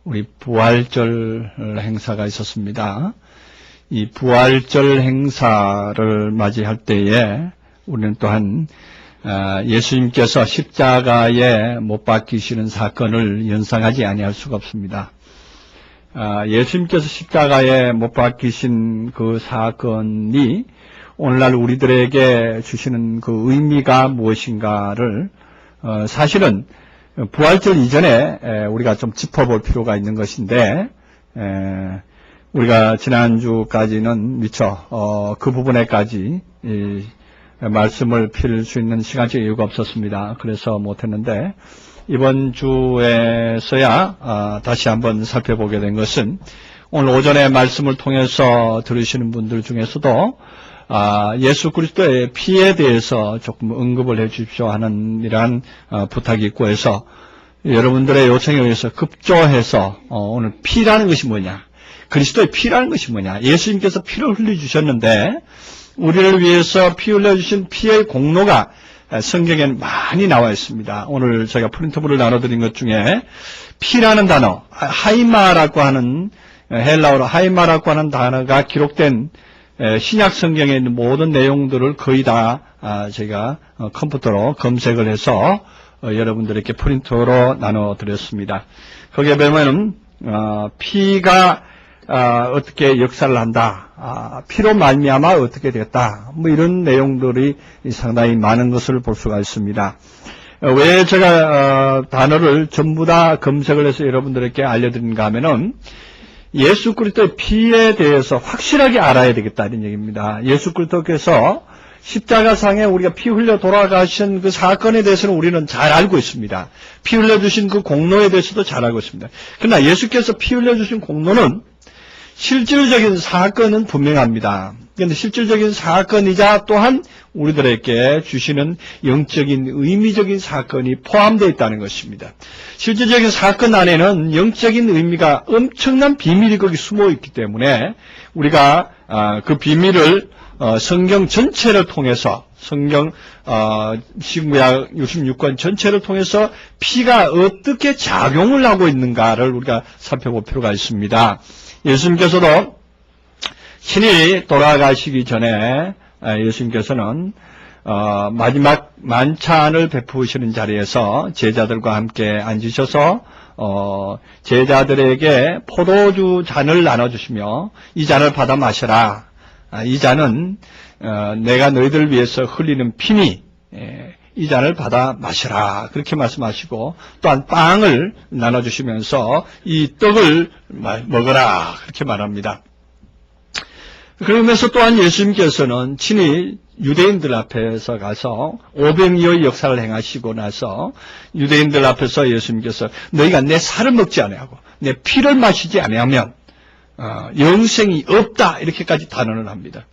우리 부활절 행사가 있었습니다. 이 부활절 행사를 맞이할 때에 우리는 또한 예수님께서 십자가에 못 박히시는 사건을 연상하지 아니할 수가 없습니다. 예수님께서 십자가에 못 박히신 그 사건이 오늘날 우리들에게 주시는 그 의미가 무엇인가를 사실은 부활절 이전에 우리가 좀 짚어볼 필요가 있는 것인데, 우리가 지난주까지는 미처 그 부분에까지 말씀을 필 수 있는 시간적 여유가 없었습니다. 그래서 못했는데, 이번 주에서야 다시 한번 살펴보게 된 것은, 오늘 오전에 말씀을 통해서 들으시는 분들 중에서도 예수 그리스도의 피에 대해서 조금 언급을 해 주십시오 하는 이러한 부탁이 있고 해서 여러분들의 요청에 의해서 급조해서 오늘 피라는 것이 뭐냐, 그리스도의 피라는 것이 뭐냐, 예수님께서 피를 흘려주셨는데 우리를 위해서 피 흘려주신 피의 공로가 성경에는 많이 나와 있습니다. 오늘 제가 프린트물을 나눠드린 것 중에 피라는 단어, 하이마라고 하는, 헬라어로 하이마라고 하는 단어가 기록된 신약 성경에 있는 모든 내용들을 거의 다 제가 컴퓨터로 검색을 해서 여러분들에게 프린트로 나눠드렸습니다. 거기에 보면은 피가 어떻게 역사를 한다, 피로 말미암아 어떻게 됐다, 뭐 이런 내용들이 상당히 많은 것을 볼 수가 있습니다. 왜 제가 단어를 전부 다 검색을 해서 여러분들에게 알려드린가 하면은 예수 그리스도의 피에 대해서 확실하게 알아야 되겠다 이런 얘기입니다. 예수 그리스도께서 십자가상에 우리가 피 흘려 돌아가신 그 사건에 대해서는 우리는 잘 알고 있습니다. 피 흘려주신 그 공로에 대해서도 잘 알고 있습니다. 그러나 예수께서 피 흘려주신 공로는 실질적인 사건은 분명합니다. 그런데 실질적인 사건이자 또한 우리들에게 주시는 영적인 의미적인 사건이 포함되어 있다는 것입니다. 실질적인 사건 안에는 영적인 의미가 엄청난 비밀이 거기 숨어 있기 때문에 우리가 그 비밀을 성경 전체를 통해서, 성경 신구약 66권 전체를 통해서 피가 어떻게 작용을 하고 있는가를 우리가 살펴볼 필요가 있습니다. 예수님께서도 친히 돌아가시기 전에 예수님께서는 마지막 만찬을 베푸시는 자리에서 제자들과 함께 앉으셔서 제자들에게 포도주 잔을 나눠주시며 이 잔을 받아 마셔라. 이 잔은 내가 너희들을 위해서 흘리는 피니, 이 잔을 받아 마셔라. 그렇게 말씀하시고 또한 빵을 나눠주시면서 이 떡을 먹어라. 그렇게 말합니다. 그러면서 또한 예수님께서는 친히 유대인들 앞에서 가서 오병이어의 역사를 행하시고 나서 유대인들 앞에서 예수님께서 너희가 내 살을 먹지 아니하고 내 피를 마시지 아니하면 영생이 없다 이렇게까지 단언을 합니다.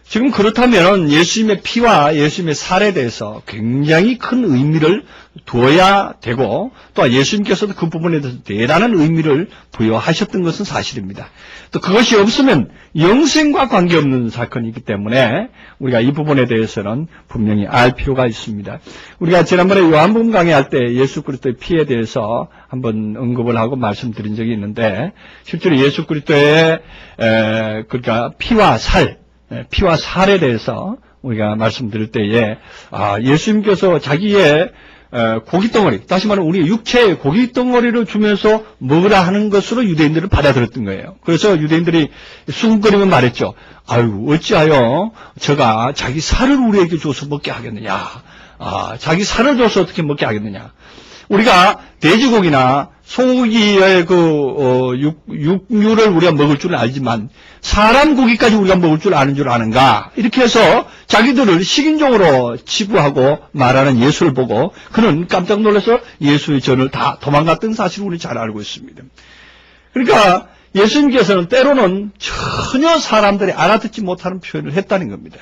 지금 그렇다면 예수님의 피와 예수님의 살에 대해서 굉장히 큰 의미를 두어야 되고 또 예수님께서도 그 부분에 대해서 대단한 의미를 부여하셨던 것은 사실입니다. 또 그것이 없으면 영생과 관계없는 사건이기 때문에 우리가 이 부분에 대해서는 분명히 알 필요가 있습니다. 우리가 지난번에 요한복음 강의할 때 예수 그리스도의 피에 대해서 한번 언급을 하고 말씀드린 적이 있는데 실제로 예수 그리스도의 그러니까 피와 살에 대해서 우리가 말씀드릴 때에 예수님께서 자기의 고깃덩어리, 다시 말하면 우리 육체의 고깃덩어리를 주면서 먹으라 하는 것으로 유대인들을 받아들였던 거예요. 그래서 유대인들이 수군거리며 말했죠. 아유, 어찌하여 저가 자기 살을 우리에게 줘서 먹게 하겠느냐. 자기 살을 줘서 어떻게 먹게 하겠느냐. 우리가 돼지고기나 소고기의 육류를 우리가 먹을 줄 알지만 사람 고기까지 우리가 먹을 줄 아는가? 이렇게 해서 자기들을 식인종으로 치부하고 말하는 예수를 보고 그는 깜짝 놀라서 예수의 전을 다 도망갔던 사실을 우리 잘 알고 있습니다. 그러니까 예수님께서는 때로는 전혀 사람들이 알아듣지 못하는 표현을 했다는 겁니다.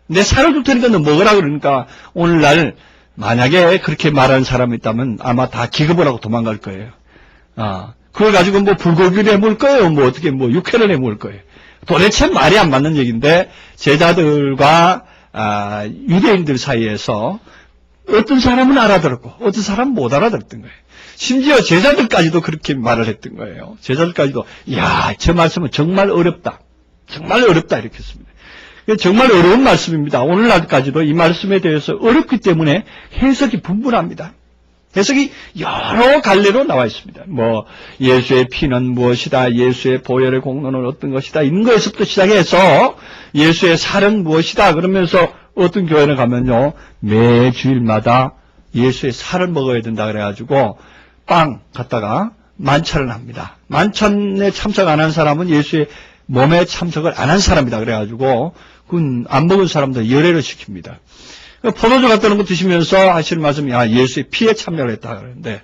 내 살을 줄 테니까 너 먹으라 그러니까 오늘날 만약에 그렇게 말하는 사람이 있다면 아마 다 기겁을 하고 도망갈 거예요. 그걸 가지고 뭐 불고기를 해먹을 거예요. 뭐 어떻게 뭐 육회를 해먹을 거예요. 도대체 말이 안 맞는 얘기인데 제자들과 유대인들 사이에서 어떤 사람은 알아들었고 어떤 사람은 못 알아들었던 거예요. 심지어 제자들까지도 그렇게 말을 했던 거예요. 제자들까지도 이야, 저 말씀은 정말 어렵다. 정말 어렵다 이렇게 했습니다. 정말 어려운 말씀입니다. 오늘날까지도 이 말씀에 대해서 어렵기 때문에 해석이 분분합니다. 해석이 여러 갈래로 나와 있습니다. 예수의 피는 무엇이다, 예수의 보혈의 공로는 어떤 것이다, 이런 거에서부터 시작해서 예수의 살은 무엇이다, 그러면서 어떤 교회를 가면요, 매 주일마다 예수의 살을 먹어야 된다 그래가지고 빵 갖다가 만찬을 합니다. 만찬에 참석 안 한 사람은 예수의 몸에 참석을 안 한 사람이다 그래가지고 그건 안 먹은 사람들 열애를 시킵니다. 포도주 같다는 거 드시면서 하시는 말씀이 예수의 피에 참여를 했다 그러는데,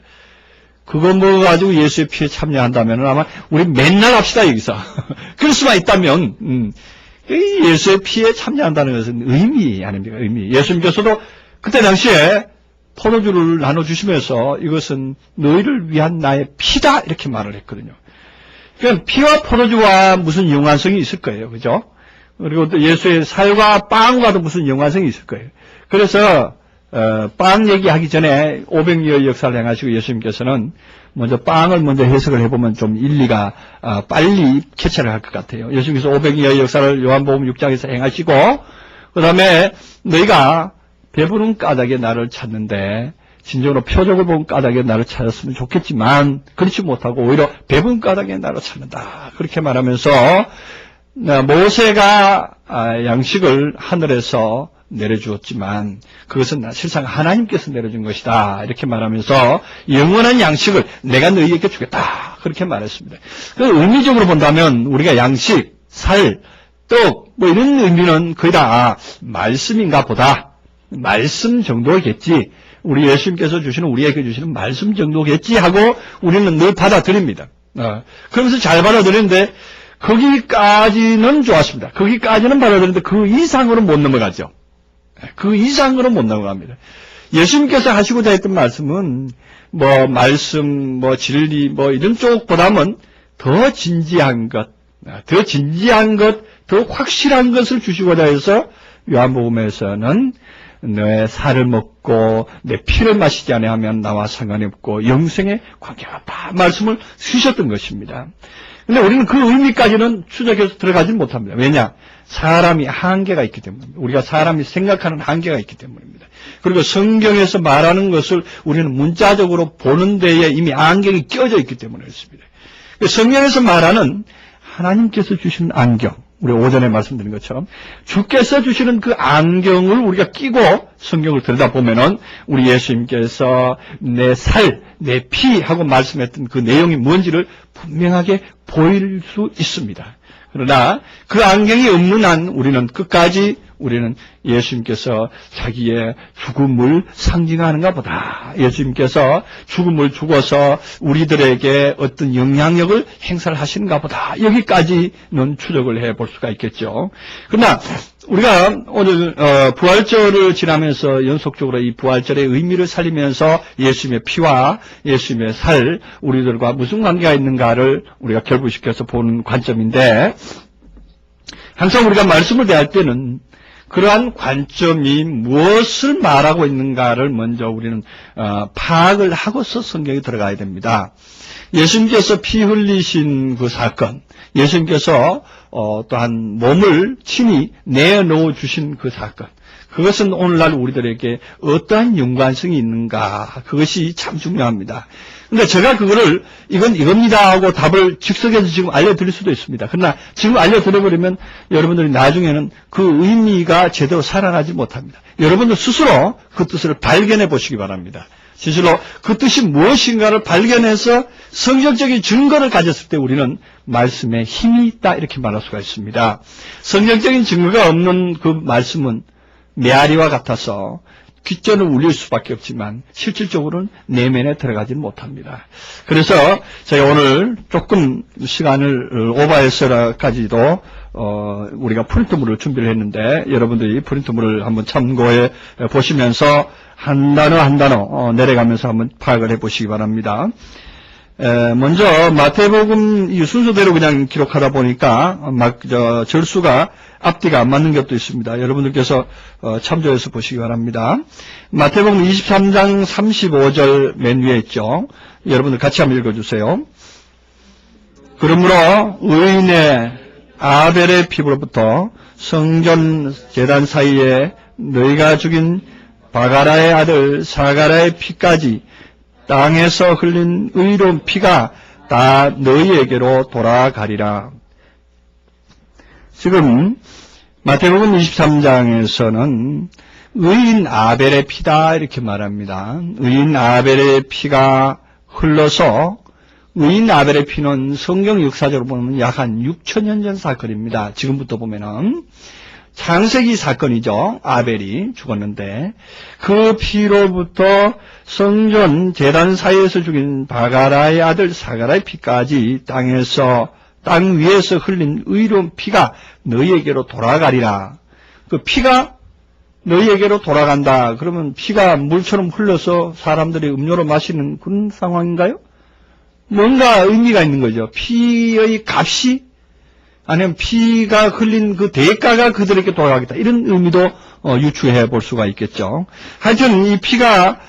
그거 먹어가지고 예수의 피에 참여한다면 아마 우리 맨날 합시다 여기서. 그럴 수만 있다면 예수의 피에 참여한다는 것은 의미 아닙니까? 의미. 예수님께서도 그때 당시에 포도주를 나눠주시면서 이것은 너희를 위한 나의 피다 이렇게 말을 했거든요. 그러니까 피와 포도주와 무슨 연관성이 있을 거예요. 그죠? 그리고 또 예수의 살과 빵과도 무슨 연관성이 있을 거예요. 그래서 빵 얘기하기 전에 500여의 역사를 행하시고 예수님께서는 먼저 빵을 먼저 해석을 해보면 좀 일리가 빨리 캐치를 할 것 같아요. 예수님께서 500여의 역사를 요한복음 6장에서 행하시고 그 다음에 너희가 배부른 까닭에 나를 찾는데 진정으로 표적을 본 까닭에 나를 찾았으면 좋겠지만 그렇지 못하고 오히려 배부른 까닭에 나를 찾는다. 그렇게 말하면서 모세가 양식을 하늘에서 내려주었지만 그것은 실상 하나님께서 내려준 것이다. 이렇게 말하면서 영원한 양식을 내가 너희에게 주겠다. 그렇게 말했습니다. 의미적으로 본다면 우리가 양식, 살, 떡 이런 의미는 거의 다 말씀인가 보다. 말씀 정도겠지. 우리 예수님께서 주시는 우리에게 주시는 말씀 정도겠지 하고 우리는 늘 받아들입니다. 그러면서 잘 받아들이는데 거기까지는 좋았습니다. 거기까지는 받아들이는데 그 이상으로 못 넘어가죠. 그 이상으로 못 넘어갑니다. 예수님께서 하시고자 했던 말씀은 말씀, 진리 이런 쪽보다는 더 진지한 것, 더 확실한 것을 주시고자 해서 요한복음에서는 너의 살을 먹고 내 피를 마시지 아니하면 나와 상관이 없고 영생에 관계가 없다 말씀을 주셨던 것입니다. 근데 우리는 그 의미까지는 추적해서 들어가지 못합니다. 왜냐? 사람이 한계가 있기 때문입니다. 우리가 사람이 생각하는 한계가 있기 때문입니다. 그리고 성경에서 말하는 것을 우리는 문자적으로 보는 데에 이미 안경이 껴져 있기 때문에 그렇습니다. 성경에서 말하는 하나님께서 주시는 안경, 우리 오전에 말씀드린 것처럼 주께서 주시는 그 안경을 우리가 끼고 성경을 들여다보면은 우리 예수님께서 내 살, 내 피 하고 말씀했던 그 내용이 뭔지를 분명하게 보일 수 있습니다. 그러나 그 안경이 없는 한 우리는 끝까지 예수님께서 자기의 죽음을 상징하는가 보다. 예수님께서 죽음을 죽어서 우리들에게 어떤 영향력을 행사를 하시는가 보다. 여기까지는 추적을 해볼 수가 있겠죠. 그러나 우리가 오늘 부활절을 지나면서 연속적으로 이 부활절의 의미를 살리면서 예수님의 피와 예수님의 살, 우리들과 무슨 관계가 있는가를 우리가 결부시켜서 보는 관점인데, 항상 우리가 말씀을 대할 때는 그러한 관점이 무엇을 말하고 있는가를 먼저 우리는 파악을 하고서 성경에 들어가야 됩니다. 예수님께서 피 흘리신 그 사건, 예수님께서 또한 몸을 친히 내놓아 주신 그 사건, 그것은 오늘날 우리들에게 어떠한 연관성이 있는가, 그것이 참 중요합니다. 근데 제가 그거를 이겁니다 하고 답을 즉석에서 지금 알려드릴 수도 있습니다. 그러나 지금 알려드려버리면 여러분들이 나중에는 그 의미가 제대로 살아나지 못합니다. 여러분들 스스로 그 뜻을 발견해 보시기 바랍니다. 진실로 그 뜻이 무엇인가를 발견해서 성경적인 증거를 가졌을 때 우리는 말씀에 힘이 있다 이렇게 말할 수가 있습니다. 성경적인 증거가 없는 그 말씀은 메아리와 같아서 귓전을 울릴 수밖에 없지만 실질적으로는 내면에 들어가지는 못합니다. 그래서 제가 오늘 조금 시간을 오버해서까지도 우리가 프린트물을 준비를 했는데 여러분들이 프린트물을 한번 참고해 보시면서 한 단어 한 단어 내려가면서 한번 파악을 해 보시기 바랍니다. 먼저 마태복음 이 순서대로 그냥 기록하다 보니까 절수가 앞뒤가 안 맞는 것도 있습니다. 여러분들께서 참조해서 보시기 바랍니다. 마태복음 23장 35절 맨 위에 있죠. 여러분들 같이 한번 읽어주세요. 그러므로 의인의 아벨의 피부로부터 성전 제단 사이에 너희가 죽인 바가라의 아들 사가라의 피까지 땅에서 흘린 의로운 피가 다 너희에게로 돌아가리라. 지금 마태복음 23장에서는 의인 아벨의 피다 이렇게 말합니다. 의인 아벨의 피가 흘러서 의인 아벨의 피는 성경 역사적으로 보면 약 한 6,000년 전 사건입니다. 지금부터 보면은 창세기 사건이죠. 아벨이 죽었는데 그 피로부터 성전 제단 사이에서 죽인 바가라의 아들 사가라의 피까지 땅 위에서 흘린 의로운 피가 너희에게로 돌아가리라. 그 피가 너희에게로 돌아간다. 그러면 피가 물처럼 흘러서 사람들이 음료로 마시는 그런 상황인가요? 뭔가 의미가 있는 거죠. 피의 값이 아니면 피가 흘린 그 대가가 그들에게 돌아가겠다. 이런 의미도 유추해 볼 수가 있겠죠. 하여튼 이 피가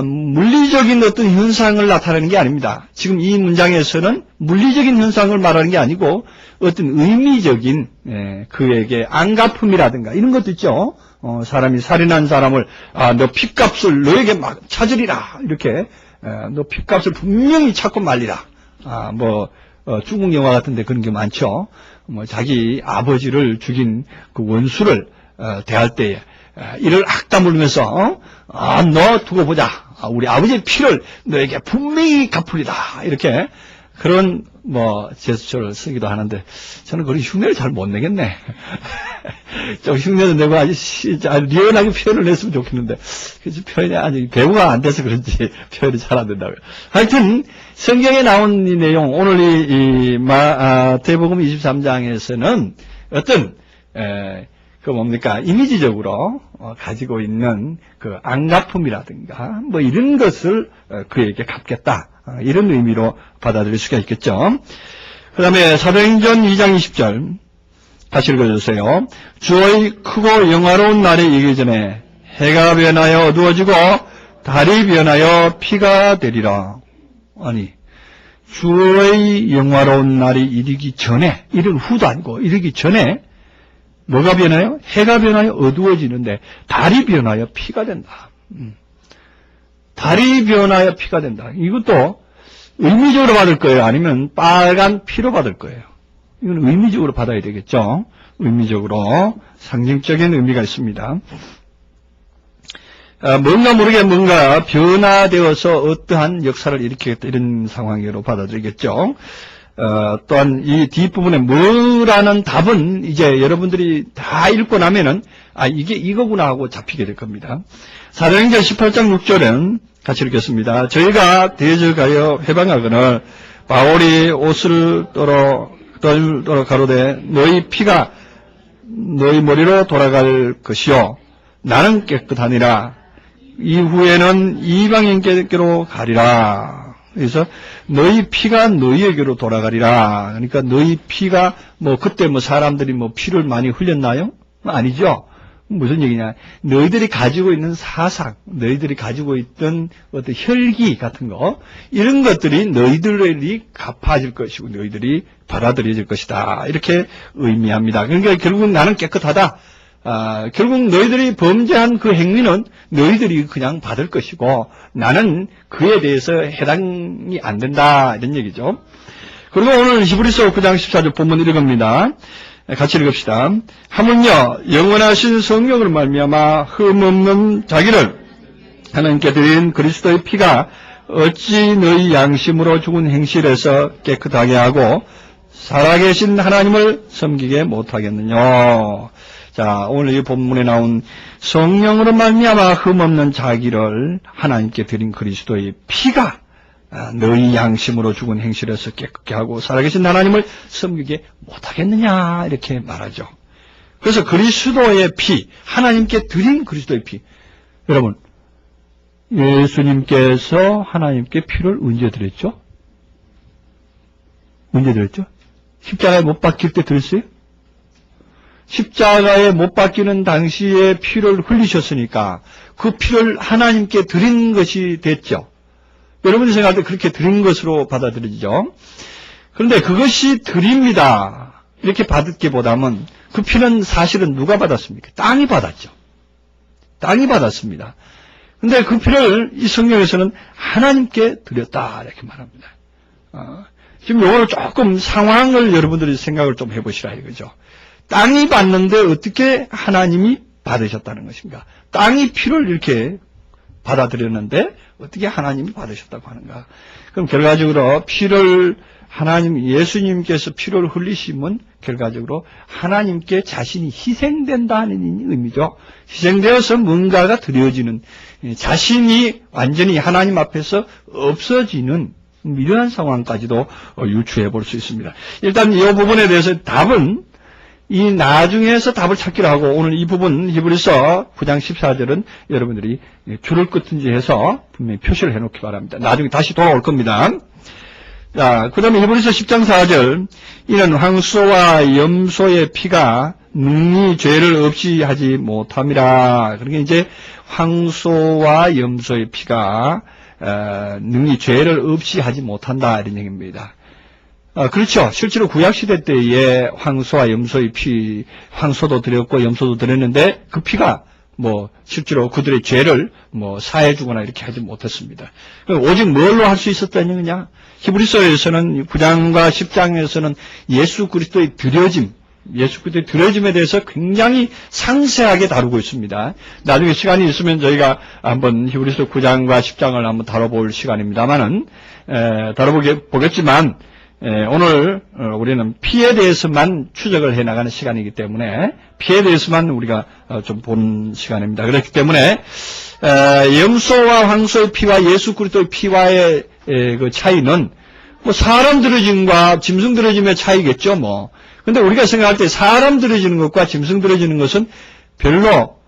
물리적인 어떤 현상을 나타내는 게 아닙니다. 지금 이 문장에서는 물리적인 현상을 말하는 게 아니고 어떤 의미적인 그에게 안갚음이라든가 이런 것도 있죠. 사람이 살인한 사람을 너 핏값을 너에게 막 찾으리라 이렇게 너 핏값을 분명히 찾고 말리라. 중국 영화 같은데 그런 게 많죠. 자기 아버지를 죽인 그 원수를 대할 때에 이를 악다물면서 너 두고 보자. 우리 아버지의 피를 너에게 분명히 갚으리다. 이렇게 그런 제스처를 쓰기도 하는데 저는 그런 흉내를 잘 못 내겠네. 좀 흉내도 내고 아주 리얼하게 표현을 했으면 좋겠는데 그래서 표현이 아직 배우가 안 돼서 그런지 표현이 잘 안 된다고요. 하여튼 성경에 나온 이 내용 오늘 이 마태복음 23장에서는 어떤 이미지적으로 가지고 있는 그 안갚음이라든가 이런 것을 그에게 갚겠다. 이런 의미로 받아들일 수가 있겠죠. 그 다음에 사도행전 2장 20절 다시 읽어주세요. 주의 크고 영화로운 날이 이기 전에 해가 변하여 어두워지고 달이 변하여 피가 되리라. 아니 주의 영화로운 날이 이르기 전에 이른 후도 아니고 이르기 전에 뭐가 변해요? 해가 변하여 어두워지는데 달이 변하여 피가 된다. 달이 변하여 피가 된다. 이것도 의미적으로 받을 거예요? 아니면 빨간 피로 받을 거예요? 이건 의미적으로 받아야 되겠죠? 의미적으로 상징적인 의미가 있습니다. 뭔가 모르게 뭔가 변화되어서 어떠한 역사를 일으키겠다 이런 상황으로 받아들이겠죠. 또한 이 뒷부분에 뭐라는 답은 이제 여러분들이 다 읽고 나면은 이게 이거구나 하고 잡히게 될 겁니다. 사도행전 18장 6절은 같이 읽겠습니다. 저희가 대적하여 해방하거늘 바울이 옷을 떨어 가로되 너희 피가 너희 머리로 돌아갈 것이요 나는 깨끗하니라. 이후에는 이방인께로 가리라. 그래서 너희 피가 너희에게로 돌아가리라. 그러니까 너희 피가 그때 사람들이 피를 많이 흘렸나요? 아니죠. 무슨 얘기냐? 너희들이 가지고 있는 사상, 너희들이 가지고 있던 어떤 혈기 같은 거, 이런 것들이 너희들이 갚아질 것이고 너희들이 받아들여질 것이다. 이렇게 의미합니다. 그러니까 결국 나는 깨끗하다. 결국 너희들이 범죄한 그 행위는 너희들이 그냥 받을 것이고 나는 그에 대해서 해당이 안 된다. 이런 얘기죠. 그리고 오늘 히브리서 9장 14절 본문 읽습니다. 같이 읽읍시다. 하물며 영원하신 성령으로 말미암아 흠없는 자기를 하나님께 드린 그리스도의 피가 어찌 너희 양심으로 죽은 행실에서 깨끗하게 하고 살아계신 하나님을 섬기게 못하겠느냐. 자, 오늘 이 본문에 나온 성령으로 말미암아 흠없는 자기를 하나님께 드린 그리스도의 피가 너희 양심으로 죽은 행실에서 깨끗게 하고 살아계신 하나님을 섬기게 못하겠느냐 이렇게 말하죠. 그래서 그리스도의 피, 하나님께 드린 그리스도의 피. 여러분, 예수님께서 하나님께 피를 언제 드렸죠? 언제 드렸죠? 십자가에 못 박힐 때 드렸어요? 십자가에 못 박히는 당시에 피를 흘리셨으니까 그 피를 하나님께 드린 것이 됐죠. 여러분이 생각할 때 그렇게 드린 것으로 받아들이죠. 그런데 그것이 드립니다. 이렇게 받았기보다는 그 피는 사실은 누가 받았습니까? 땅이 받았죠. 땅이 받았습니다. 근데 그 피를 이 성경에서는 하나님께 드렸다 이렇게 말합니다. 지금 요거를 조금 상황을 여러분들이 생각을 좀 해보시라 이거죠. 땅이 받는데 어떻게 하나님이 받으셨다는 것인가? 땅이 피를 이렇게 받아들였는데 어떻게 하나님이 받으셨다고 하는가? 그럼 결과적으로 피를 예수님께서 피를 흘리시면 결과적으로 하나님께 자신이 희생된다는 의미죠. 희생되어서 뭔가가 드려지는, 자신이 완전히 하나님 앞에서 없어지는 이러한 상황까지도 유추해 볼 수 있습니다. 일단 이 부분에 대해서 답은 이 나중에서 답을 찾기로 하고, 오늘 이 부분 히브리서 9장 14절은 여러분들이 줄을 긋든지 해서 분명히 표시를 해놓기 바랍니다. 나중에 다시 돌아올 겁니다. 자, 그 다음에 히브리서 10장 4절, 이는 황소와 염소의 피가 능히 죄를 없이 하지 못함이라. 그러니까 이제 황소와 염소의 피가 능히 죄를 없이 하지 못한다 이런 얘기입니다. 그렇죠. 실제로 구약시대 때에 황소와 염소의 피, 황소도 드렸고 염소도 드렸는데 그 피가 실제로 그들의 죄를 사해주거나 이렇게 하지 못했습니다. 오직 뭘로 할 수 있었다는 거냐? 히브리서에서는 9장과 10장에서는 예수 그리스도의 드려짐에 대해서 굉장히 상세하게 다루고 있습니다. 나중에 시간이 있으면 저희가 한번 히브리서 9장과 10장을 한번 다뤄볼 시간입니다만은, 다뤄보겠지만, 오늘 우리는 피에 대해서만 추적을 해나가는 시간이기 때문에 피에 대해서만 우리가 좀 본 시간입니다. 그렇기 때문에 염소와 황소의 피와 예수 그리스도의 피와의 그 차이는 사람 들어짐과 짐승 들어짐의 차이겠죠. 근데 우리가 생각할 때 사람 들어지는 것과 짐승 들어지는 것은 별로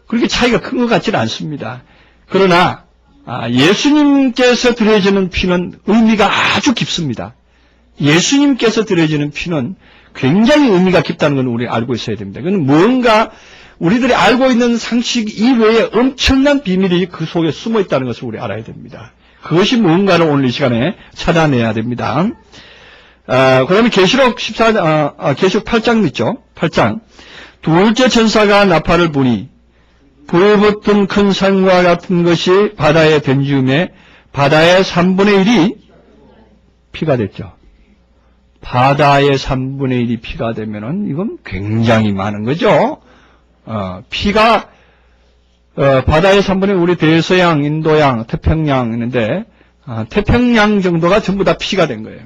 그렇게 차이가 큰 것 같지는 않습니다. 그러나 예수님께서 들어지는 피는 의미가 아주 깊습니다. 예수님께서 드려지는 피는 굉장히 의미가 깊다는 건 우리 알고 있어야 됩니다. 그건 뭔가 우리들이 알고 있는 상식 이외에 엄청난 비밀이 그 속에 숨어 있다는 것을 우리 알아야 됩니다. 그것이 뭔가를 오늘 이 시간에 찾아내야 됩니다. 그 다음에 계시록 8장 있죠? 8장. 둘째 천사가 나팔을 부니 불붙은 큰 산과 같은 것이 바다에 던지음에 바다의 3분의 1이 피가 됐죠. 바다의 3분의 1이 피가 되면은 이건 굉장히 많은 거죠. 피가 바다의 3분의 1, 우리 대서양, 인도양, 태평양 있는데 태평양 정도가 전부 다 피가 된 거예요.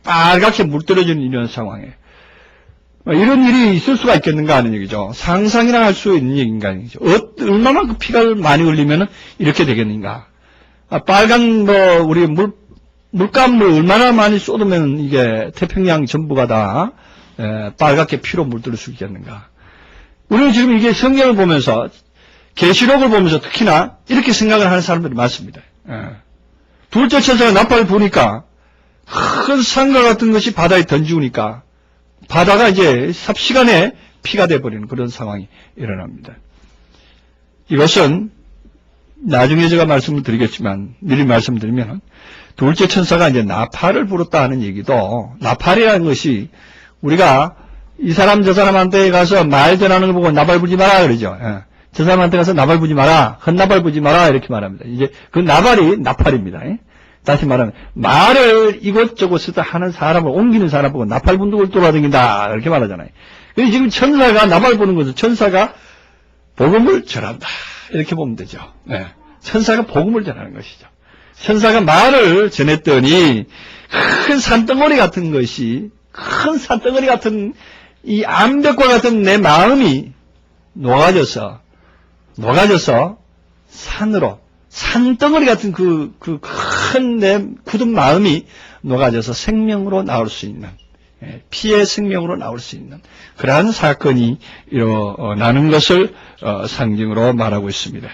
빨갛게 물들어지는 이런 상황에 이런 일이 있을 수가 있겠는가 하는 얘기죠. 상상이나 할 수 있는 얘기인가 하는 얘기죠. 얼마나 그 피가 많이 흘리면은 이렇게 되겠는가. 빨간 우리 물감을 얼마나 많이 쏟으면 이게 태평양 전부가 다 빨갛게 피로 물들을 수 있겠는가. 우리는 지금 이게 성경을 보면서 계시록을 보면서 특히나 이렇게 생각을 하는 사람들이 많습니다. 둘째 천사가 나팔을 부니까 큰 산과 같은 것이 바다에 던지우니까 바다가 이제 삽시간에 피가 돼버리는 그런 상황이 일어납니다. 이것은 나중에 제가 말씀을 드리겠지만 미리 말씀드리면 둘째 천사가 이제 나팔을 불었다 하는 얘기도, 나팔이라는 것이 우리가 이 사람 저 사람한테 가서 말 전하는 걸 보고 나팔 부지 마라 그러죠. 저 사람한테 가서 나팔 부지 마라, 헛나팔 부지 마라 이렇게 말합니다. 이제 그 나팔이 나팔입니다. 다시 말하면 말을 이곳저곳에서 하는 사람을 옮기는 사람 보고 나팔 분둑을 돌아다닌다 이렇게 말하잖아요. 그래서 지금 천사가 나팔 부는 것은 천사가 복음을 전한다 이렇게 보면 되죠. 천사가 복음을 전하는 것이죠. 천사가 말을 전했더니 큰 산덩어리 같은 것이, 큰 산덩어리 같은 이 암벽과 같은 내 마음이 녹아져서 산으로, 산덩어리 같은 그 큰 내 굳은 마음이 녹아져서 생명으로 나올 수 있는, 피의 생명으로 나올 수 있는 그러한 사건이 일어나는 것을 상징으로 말하고 있습니다.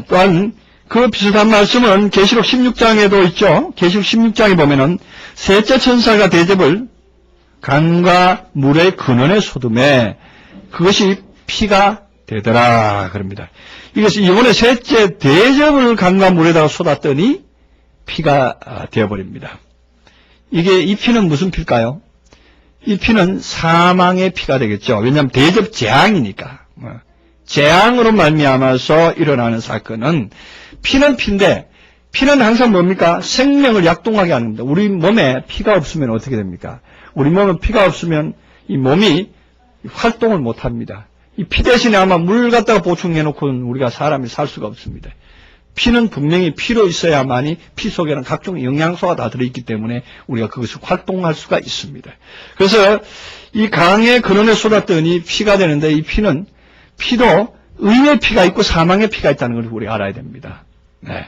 또한 그 비슷한 말씀은 계시록 16장에도 있죠. 계시록 16장에 보면은 셋째 천사가 대접을 강과 물의 근원에 쏟음에 그것이 피가 되더라 그럽니다. 이것이 이번에 셋째 대접을 강과 물에다가 쏟았더니 피가 되어버립니다. 이 피는 무슨 피일까요? 이 피는 사망의 피가 되겠죠. 왜냐하면 대접 재앙이니까. 재앙으로 말미암아서 일어나는 사건은 피는 피인데 피는 항상 뭡니까? 생명을 약동하게 하는 겁니다. 우리 몸에 피가 없으면 어떻게 됩니까? 우리 몸에 피가 없으면 이 몸이 활동을 못합니다. 이 피 대신에 아마 물 갖다가 보충해놓고는 우리가 사람이 살 수가 없습니다. 피는 분명히 피로 있어야만이 피 속에는 각종 영양소가 다 들어있기 때문에 우리가 그것을 활동할 수가 있습니다. 그래서 이 강의 근원에 쏟았더니 피가 되는데 이 피는 피도 의의 피가 있고 사망의 피가 있다는 걸 우리가 알아야 됩니다. 네.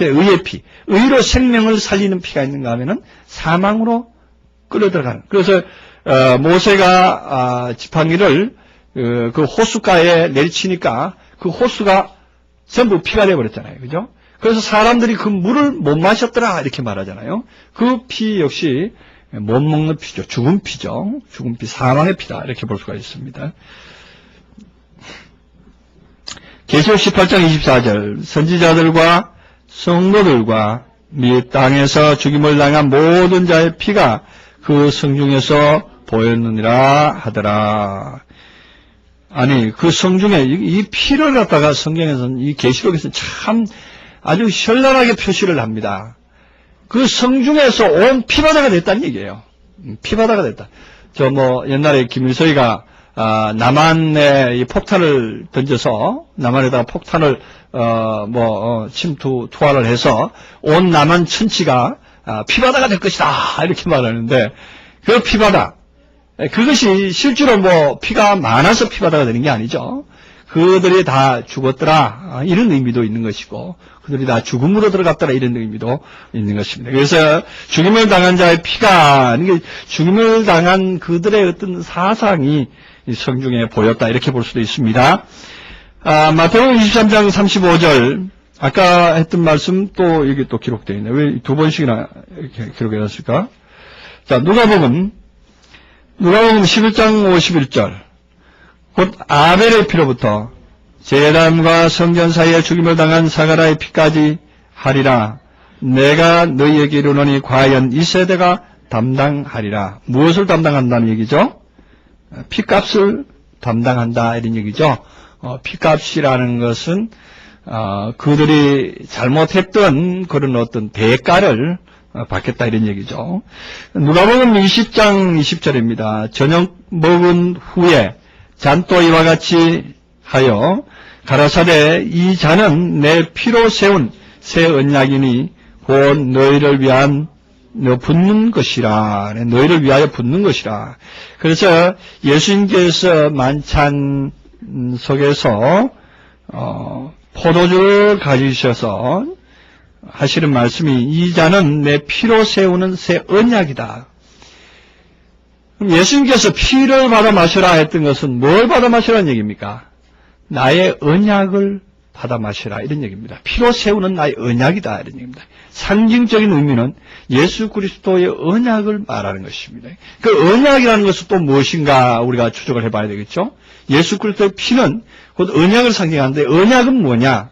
의의 피. 의로 생명을 살리는 피가 있는가 하면은 사망으로 끌어들어가는. 그래서 모세가 지팡이를 그 호숫가에 내리치니까 그 호수가 전부 피가 되어버렸잖아요. 그죠? 그래서 사람들이 그 물을 못 마셨더라 이렇게 말하잖아요. 그 피 역시 못 먹는 피죠. 죽은 피죠. 죽은 피, 사망의 피다 이렇게 볼 수가 있습니다. 계시록 18장 24절 선지자들과 성도들과 및 땅에서 죽임을 당한 모든 자의 피가 그 성중에서 보였느니라 하더라. 아니 그 성중에 이 피를 갖다가 성경에서는 이 계시록에서는 참 아주 현란하게 표시를 합니다. 그 성중에서 온 피바다가 됐다는 얘기예요. 피바다가 됐다. 옛날에 김일성이가 남한에 이 폭탄을 던져서 남한에다가 폭탄을 투하를 해서 온 남한 천지가 피바다가 될 것이다 이렇게 말하는데 그 피바다 그것이 실제로 피가 많아서 피바다가 되는 게 아니죠. 그들이 다 죽었더라 이런 의미도 있는 것이고 그들이 다 죽음으로 들어갔더라 이런 의미도 있는 것입니다. 그래서 죽임을 당한 자의 피가 죽임을 당한 그들의 어떤 사상이 성중에 보였다 이렇게 볼 수도 있습니다. 마태복음 23장 35절 아까 했던 말씀 또 여기 또 기록되어 있네요. 왜 두 번씩이나 이렇게 기록해 놨을까? 자, 누가복음 11장 51절 곧 아벨의 피로부터 제람과 성전 사이에 죽임을 당한 사가라의 피까지 하리라. 내가 너희에게 이르노니 과연 이 세대가 담당하리라. 무엇을 담당한다는 얘기죠? 피값을 담당한다 이런 얘기죠. 피값이라는 것은 그들이 잘못했던 그런 어떤 대가를 받겠다 이런 얘기죠. 누가복음 20장 20절입니다. 저녁 먹은 후에 잔또 이와 같이 하여 가라사대 이 잔은 내 피로 세운 새 언약이니 곧 너희를 위한 붓는 것이라. 너희를 위하여 붓는 것이라. 그래서 예수님께서 만찬 속에서 포도주를 가지셔서 하시는 말씀이 이 잔은 내 피로 세우는 새 언약이다. 그럼 예수님께서 피를 받아 마시라 했던 것은 뭘 받아 마시라는 얘기입니까? 나의 언약을 받아 마시라 이런 얘기입니다. 피로 세우는 나의 언약이다 이런 얘기입니다. 상징적인 의미는 예수 그리스도의 언약을 말하는 것입니다. 그 언약이라는 것은 또 무엇인가 우리가 추적을 해봐야 되겠죠. 예수 그리스도의 피는 곧 언약을 상징하는데 언약은 뭐냐?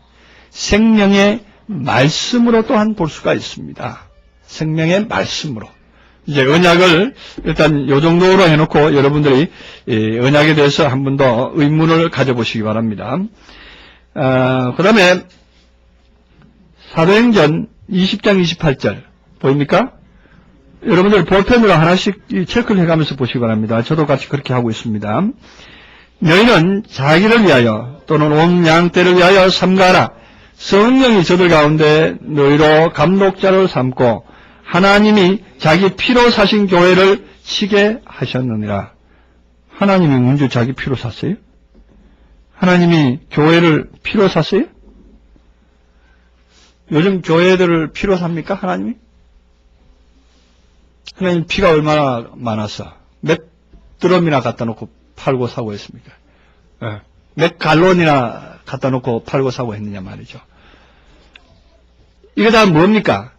생명의 말씀으로 또한 볼 수가 있습니다. 생명의 말씀으로. 이제 언약을 일단 요 정도로 해놓고 여러분들이 언약에 대해서 한 번 더 의문을 가져보시기 바랍니다. 그 다음에 사도행전 20장 28절 보입니까? 여러분들 볼펜으로 하나씩 체크를 해가면서 보시기 바랍니다. 저도 같이 그렇게 하고 있습니다. 너희는 자기를 위하여 또는 온 양떼를 위하여 삼가라. 성령이 저들 가운데 너희로 감독자를 삼고 하나님이 자기 피로 사신 교회를 치게 하셨느니라. 하나님이 문제 자기 피로 샀어요? 하나님이 교회를 피로 샀어요? 요즘 교회들을 피로 삽니까? 하나님이? 하나님 피가 얼마나 많아서 몇 드럼이나 갖다 놓고 팔고 사고 했습니까? 몇 갈론이나 갖다 놓고 팔고 사고 했느냐 말이죠. 이거 다 뭡니까?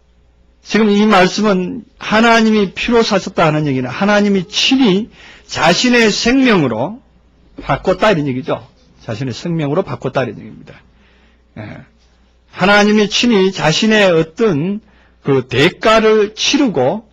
지금 이 말씀은 하나님이 피로 사셨다 하는 얘기는 하나님이 친히 자신의 생명으로 바꿨다 이런 얘기죠. 자신의 생명으로 바꿨다 이런 얘기입니다. 하나님이 친히 자신의 어떤 그 대가를 치르고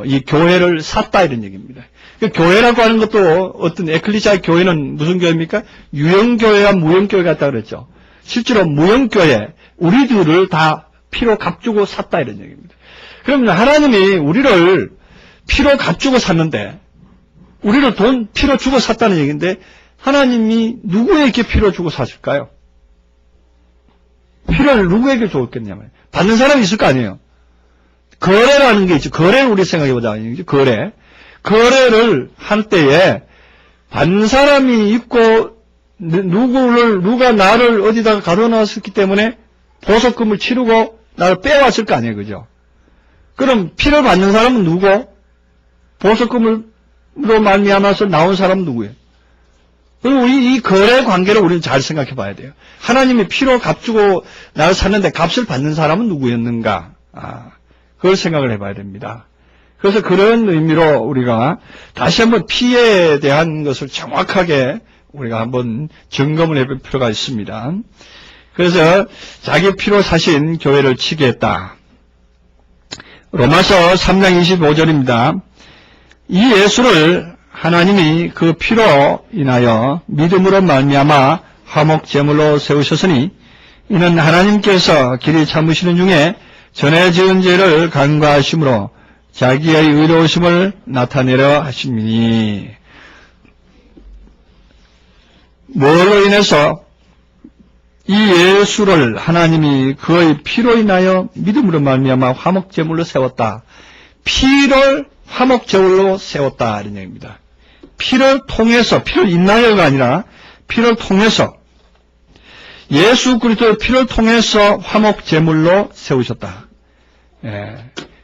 이 교회를 샀다 이런 얘기입니다. 그 교회라고 하는 것도 어떤 에클리시아 교회는 무슨 교회입니까? 유형교회와 무형교회 같다 그랬죠. 실제로 무형교회 우리들을 다 피로 값주고 샀다 이런 얘기입니다. 그러면 하나님이 우리를 피로 값주고 샀는데 우리를 피로 주고 샀다는 얘기인데 하나님이 누구에게 피로 주고 샀을까요? 피를 누구에게 줬겠냐면 받는 사람이 있을 거 아니에요. 거래라는 게 있죠. 거래를 우리 생각해보자. 거래. 거래를 할 때에 받는 사람이 있고 누가 나를 어디다가 가둬놨었기 때문에 보석금을 치르고 나를 빼왔을 거 아니에요. 그죠? 그럼 피를 받는 사람은 누구? 보석금으로 말미암아서 나온 사람은 누구예요? 그리고 이 거래 관계를 우리는 잘 생각해 봐야 돼요. 하나님이 피로 값주고 나를 샀는데 값을 받는 사람은 누구였는가? 그걸 생각을 해봐야 됩니다. 그래서 그런 의미로 우리가 다시 한번 피에 대한 것을 정확하게 우리가 한번 점검을 해볼 필요가 있습니다. 그래서 자기 피로 사신 교회를 치게 했다. 로마서 3장 25절입니다. 이 예수를 하나님이 그 피로 인하여 믿음으로 말미암아 화목제물로 세우셨으니 이는 하나님께서 길이 참으시는 중에 전에 지은 죄를 간과하심으로 자기의 의로우심을 나타내려 하심이니. 뭘로 인해서 이 예수를 하나님이 그의 피로 인하여 믿음으로 말미암아 화목제물로 세웠다. 피를 화목제물로 세웠다 이런 얘기입니다. 피를 통해서, 피를 인하여가 아니라 피를 통해서 예수 그리스도의 피를 통해서 화목제물로 세우셨다.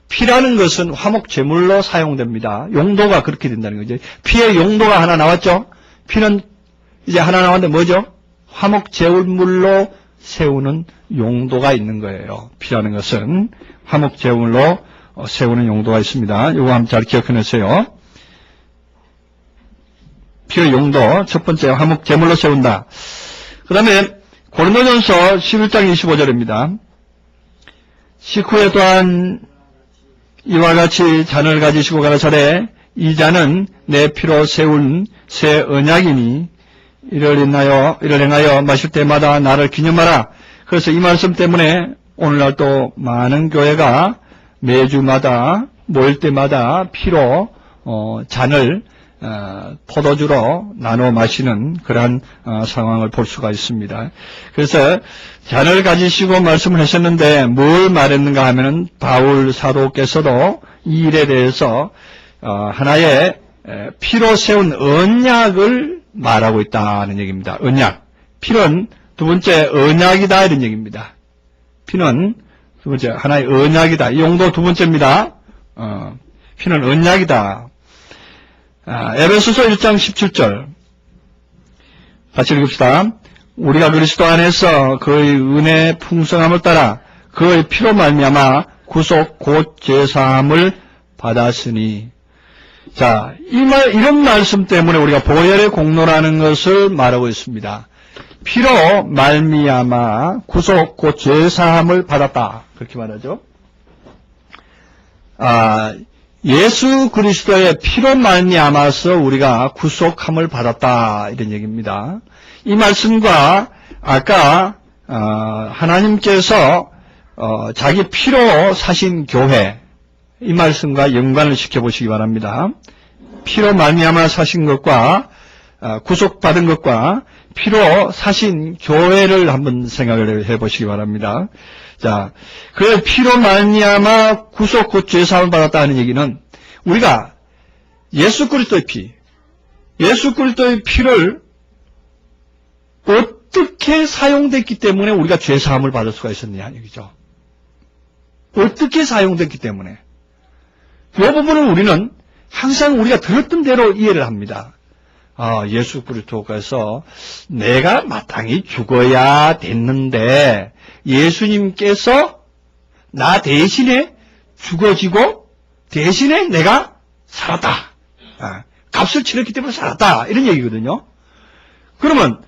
피라는 것은 화목제물로 사용됩니다. 용도가 그렇게 된다는 거죠. 피의 용도가 하나 나왔죠. 피는 이제 하나 나왔는데 뭐죠? 화목제물로 세우는 용도가 있는 거예요. 피라는 것은 화목제물로 세우는 용도가 있습니다. 이거 한번 잘 기억해내세요. 피의 용도, 첫 번째 화목제물로 세운다. 그 다음에 고린도전서 11장 25절입니다. 식후에 또한 이와 같이 잔을 가지시고 가라사대 이 잔은 내 피로 세운 새 언약이니 이를 행하여 마실 때마다 나를 기념하라. 그래서 이 말씀 때문에 오늘날 또 많은 교회가 매주마다 모일 때마다 피로 잔을 포도주로 나눠 마시는 그러한 상황을 볼 수가 있습니다. 그래서 잔을 가지시고 말씀을 하셨는데 뭘 말했는가 하면은 바울 사도께서도 이 일에 대해서 하나의 피로 세운 언약을 말하고 있다는 얘기입니다. 언약. 피는 두 번째 언약이다 이런 얘기입니다. 피는 두 번째 하나의 언약이다. 이 용도 두 번째입니다. 피는 언약이다. 에베소서 1장 17절 같이 읽읍시다. 우리가 그리스도 안에서 그의 은혜의 풍성함을 따라 그의 피로 말미암아 구속 곧 제사함을 받았으니. 자, 이런 말씀 때문에 우리가 보혈의 공로라는 것을 말하고 있습니다. 피로 말미암아 구속 곧 제사함을 받았다. 그렇게 말하죠. 예수 그리스도의 피로 말미암아서 우리가 구속함을 받았다 이런 얘기입니다. 이 말씀과 아까 하나님께서 자기 피로 사신 교회 이 말씀과 연관을 시켜보시기 바랍니다. 피로 말미암아 사신 것과 구속받은 것과 피로 사신 교회를 한번 생각을 해보시기 바랍니다. 자, 그 피로 말미암아 구속 곧 죄사함을 받았다 하는 얘기는 우리가 예수 그리스도의 피, 예수 그리스도의 피를 어떻게 사용됐기 때문에 우리가 죄사함을 받을 수가 있었느냐 얘기죠. 어떻게 사용됐기 때문에. 이 부분은 우리는 항상 우리가 들었던 대로 이해를 합니다. 예수 그리스도께서 내가 마땅히 죽어야 됐는데 예수님께서 나 대신에 죽어지고 대신에 내가 살았다. 값을 치렀기 때문에 살았다. 이런 얘기거든요. 그러면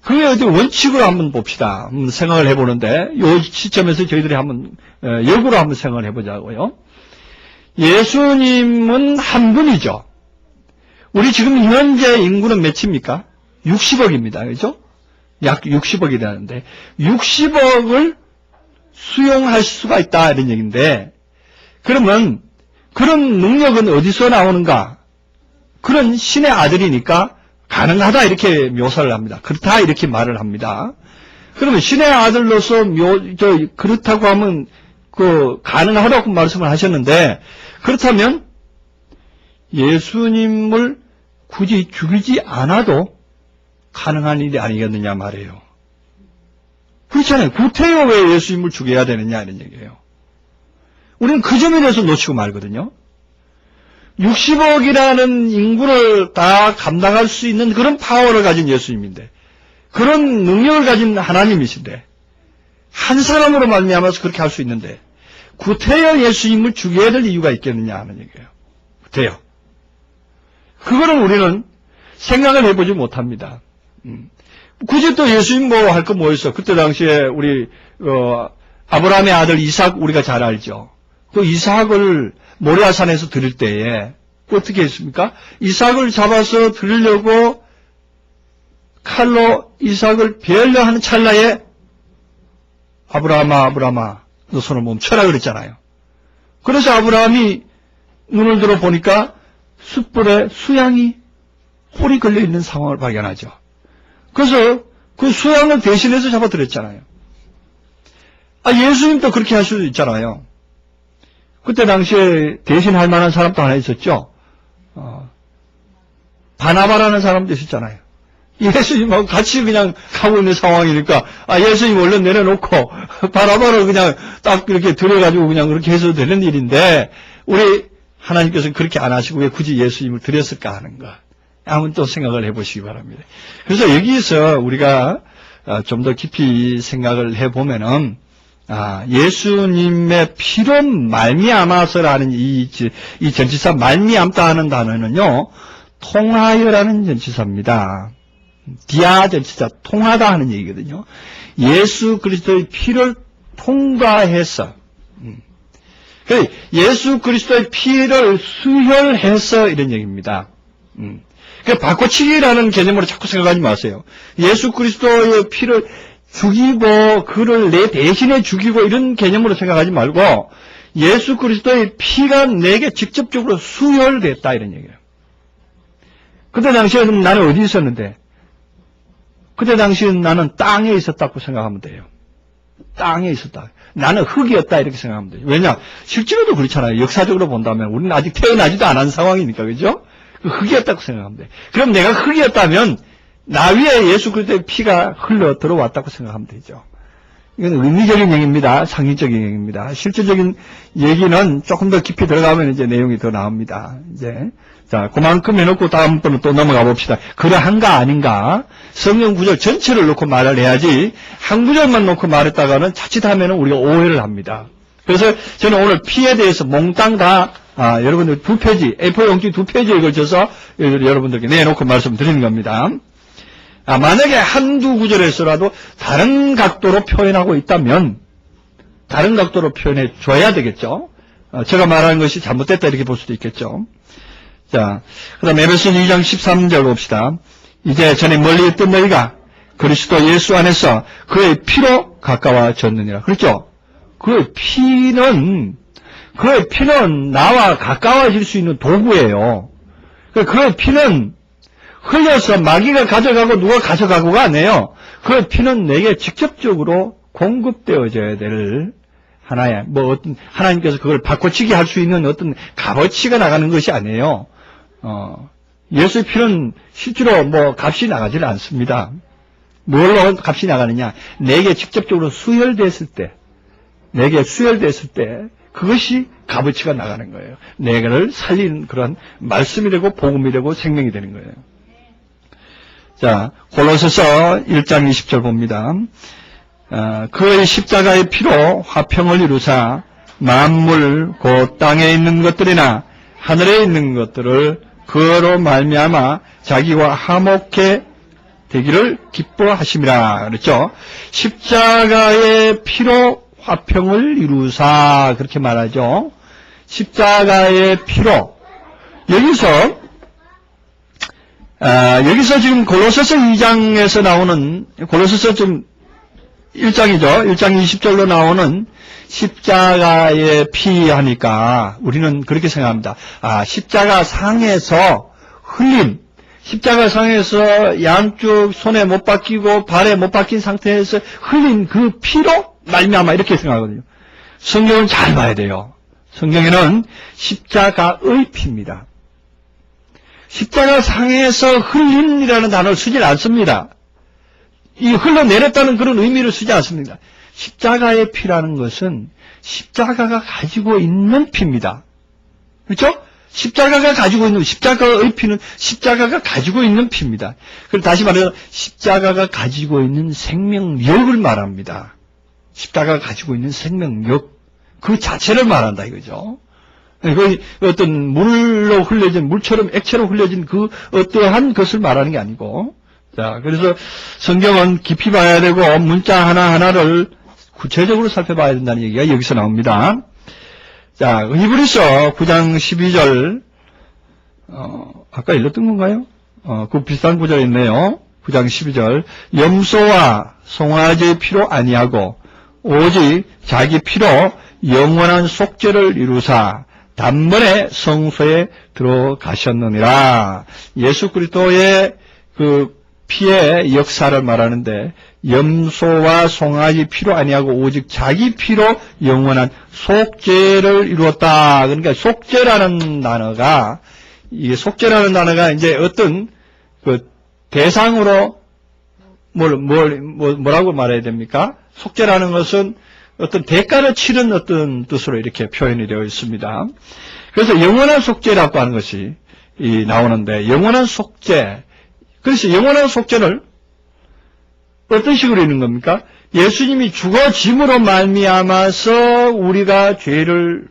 그게 어떤 원칙으로 한번 봅시다. 생각을 해보는데, 이 시점에서 저희들이 한번, 역으로 한번 생각을 해보자고요. 예수님은 한 분이죠. 우리 지금 현재 인구는 몇입니까? 60억입니다. 그죠? 약 60억이 되는데, 60억을 수용할 수가 있다, 이런 얘기인데, 그러면, 그런 능력은 어디서 나오는가? 그런 신의 아들이니까 가능하다, 이렇게 묘사를 합니다. 그렇다, 이렇게 말을 합니다. 그러면 신의 아들로서 그렇다고 하면, 가능하다고 말씀을 하셨는데, 그렇다면, 예수님을 굳이 죽이지 않아도 가능한 일이 아니겠느냐 말이에요. 그렇잖아요. 구태여 왜 예수님을 죽여야 되느냐 이런 얘기예요. 우리는 그 점에 대해서 놓치고 말거든요. 60억이라는 인구를 다 감당할 수 있는 그런 파워를 가진 예수님인데, 그런 능력을 가진 하나님이신데, 한 사람으로 말미암아서 그렇게 할 수 있는데, 구태여 예수님을 죽여야 될 이유가 있겠느냐 하는 얘기예요. 구태여. 그거는 우리는 생각을 해보지 못합니다. 굳이 또 예수님 뭐 할 거 뭐 있어? 그때 당시에 우리 아브라함의 아들 이삭 우리가 잘 알죠. 그 이삭을 모리아산에서 드릴 때에 어떻게 했습니까? 이삭을 잡아서 드리려고 칼로 이삭을 베려 하는 찰나에 아브라함아 너 손을 멈춰라 그랬잖아요. 그래서 아브라함이 눈을 들어 보니까 숯불에 수양이 뿔이 걸려 있는 상황을 발견하죠. 그래서 그 수양을 대신해서 잡아드렸잖아요. 예수님도 그렇게 할 수도 있잖아요. 그때 당시에 대신할 만한 사람도 하나 있었죠. 바나바라는 사람도 있었잖아요. 예수님하고 같이 그냥 가고 있는 상황이니까, 예수님 얼른 내려놓고, 바나바를 그냥 딱 이렇게 들여가지고 그냥 그렇게 해서도 되는 일인데, 우리 하나님께서는 그렇게 안 하시고 왜 굳이 예수님을 드렸을까 하는 것. 한번 또 생각을 해보시기 바랍니다. 그래서 여기서 우리가 좀 더 깊이 생각을 해보면은, 예수님의 피로 말미암아서라는 이 전치사 말미암다 하는 단어는요, 통하여라는 전치사입니다. 디아 전치사, 통하다 하는 얘기거든요. 예수 그리스도의 피를 통과해서, 예수 그리스도의 피를 수혈해서 이런 얘기입니다. 바꿔치기라는 개념으로 자꾸 생각하지 마세요. 예수 그리스도의 피를 죽이고 그를 내 대신에 죽이고 이런 개념으로 생각하지 말고 예수 그리스도의 피가 내게 직접적으로 수혈됐다 이런 얘기예요. 그때 당시에 나는 어디 있었는데? 그때 당시에 나는 땅에 있었다고 생각하면 돼요. 땅에 있었다. 나는 흙이었다 이렇게 생각하면 돼요. 왜냐? 실제로도 그렇잖아요. 역사적으로 본다면 우리는 아직 태어나지도 않은 상황이니까 그죠? 흙이었다고 생각하면 돼. 그럼 내가 흙이었다면 나 위에 예수 그리스도의 피가 흘러 들어왔다고 생각하면 되죠. 이건 의미적인 얘기입니다. 상징적인 얘기입니다. 실질적인 얘기는 조금 더 깊이 들어가면 이제 내용이 더 나옵니다. 이제 자, 그만큼 해놓고 다음번은 또 넘어가 봅시다. 그러한가 아닌가? 성경 구절 전체를 놓고 말을 해야지 한 구절만 놓고 말했다가는 자칫하면 우리가 오해를 합니다. 그래서 저는 오늘 피에 대해서 몽땅 다 여러분들 2페이지, A4 용지 2페이지에 걸쳐서 여러분들께 내놓고 말씀드리는 겁니다. 만약에 한두 구절에서라도 다른 각도로 표현하고 있다면 다른 각도로 표현해 줘야 되겠죠. 제가 말하는 것이 잘못됐다 이렇게 볼 수도 있겠죠. 자, 그 다음 에베소 2장 13절 봅시다. 이제 전에 멀리 있던 너희가 그리스도 예수 안에서 그의 피로 가까워졌느니라. 그렇죠? 그의 피는 나와 가까워질 수 있는 도구예요. 그의 피는 흘려서 마귀가 가져가고 누가 가져가고가 아니에요. 그의 피는 내게 직접적으로 공급되어져야 될 하나의, 하나님께서 그걸 바꿔치기 할 수 있는 어떤 값어치가 나가는 것이 아니에요. 예수의 피는 실제로 값이 나가질 않습니다. 뭘로 값이 나가느냐? 내게 직접적으로 수혈됐을 때, 그것이 값어치가 나가는 거예요. 내가를 살리는 그런 말씀이 되고 복음이 되고 생명이 되는 거예요. 자, 골로새서 1장 20절 봅니다. 그의 십자가의 피로 화평을 이루사 만물 곧 땅에 있는 것들이나 하늘에 있는 것들을 그로 말미암아 자기와 화목케 되기를 기뻐하심이라 그랬죠. 십자가의 피로 화평을 이루사 그렇게 말하죠. 십자가의 피로. 여기서 지금 골로새서 2장에서 나오는, 골로새서 좀 1장이죠. 1장 20절로 나오는 십자가의 피 하니까 우리는 그렇게 생각합니다. 십자가 상에서 흘린, 십자가 상에서 양쪽 손에 못 박히고 발에 못 박힌 상태에서 흘린 그 피로 말미암아 이렇게 생각하거든요. 성경은 잘 봐야 돼요. 성경에는 십자가의 피입니다. 십자가 상에서 흘린이라는 단어를 쓰질 않습니다. 이 흘러내렸다는 그런 의미를 쓰지 않습니다. 십자가의 피라는 것은 십자가가 가지고 있는 피입니다. 그렇죠? 십자가가 가지고 있는, 십자가의 피는 십자가가 가지고 있는 피입니다. 그리고 다시 말해서 십자가가 가지고 있는 생명력을 말합니다. 십자가가 가지고 있는 생명력, 그 자체를 말한다 이거죠. 그 어떤 물로 흘려진, 물처럼 액체로 흘려진 그 어떠한 것을 말하는 게 아니고, 자, 그래서 성경은 깊이 봐야 되고 문자 하나하나를 구체적으로 살펴봐야 된다는 얘기가 여기서 나옵니다. 자, 히브리서 9장 12절, 아까 읽었던 건가요? 그 비슷한 구절이 있네요. 9장 12절. 염소와 송아지의 피로 아니하고 오직 자기 피로 영원한 속죄를 이루사 단번에 성소에 들어가셨느니라. 예수 그리스도의 그 피의 역사를 말하는데 염소와 송아지 피로 아니하고 오직 자기 피로 영원한 속죄를 이루었다. 그러니까 속죄라는 단어가, 이게 속죄라는 단어가 이제 어떤 그 대상으로 뭐라고 말해야 됩니까? 속죄라는 것은 어떤 대가를 치른 어떤 뜻으로 이렇게 표현이 되어 있습니다. 그래서 영원한 속죄라고 하는 것이 나오는데, 영원한 속죄. 그래서 영원한 속죄를 어떤 식으로 있는 겁니까? 예수님이 죽어짐으로 말미암아서 우리가 죄를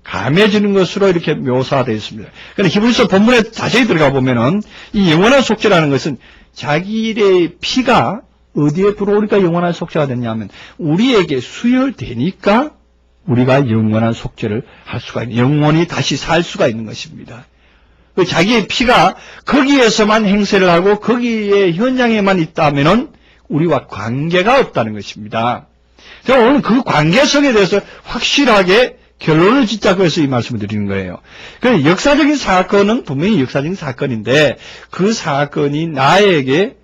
감해지는 것으로 이렇게 묘사되어 있습니다. 그런데 히브리서 본문에 자세히 들어가 보면은 이 영원한 속죄라는 것은 자기의 피가 어디에 들어오니까 영원한 속죄가 됐냐면 우리에게 수혈되니까 우리가 영원한 속죄를 할 수가 있는, 영원히 다시 살 수가 있는 것입니다. 자기의 피가 거기에서만 행세를 하고 거기에 현장에만 있다면은 우리와 관계가 없다는 것입니다. 제가 오늘 그 관계성에 대해서 확실하게 결론을 짓자고 해서 이 말씀을 드리는 거예요. 그래서 역사적인 사건은 분명히 역사적인 사건인데 그 사건이 나에게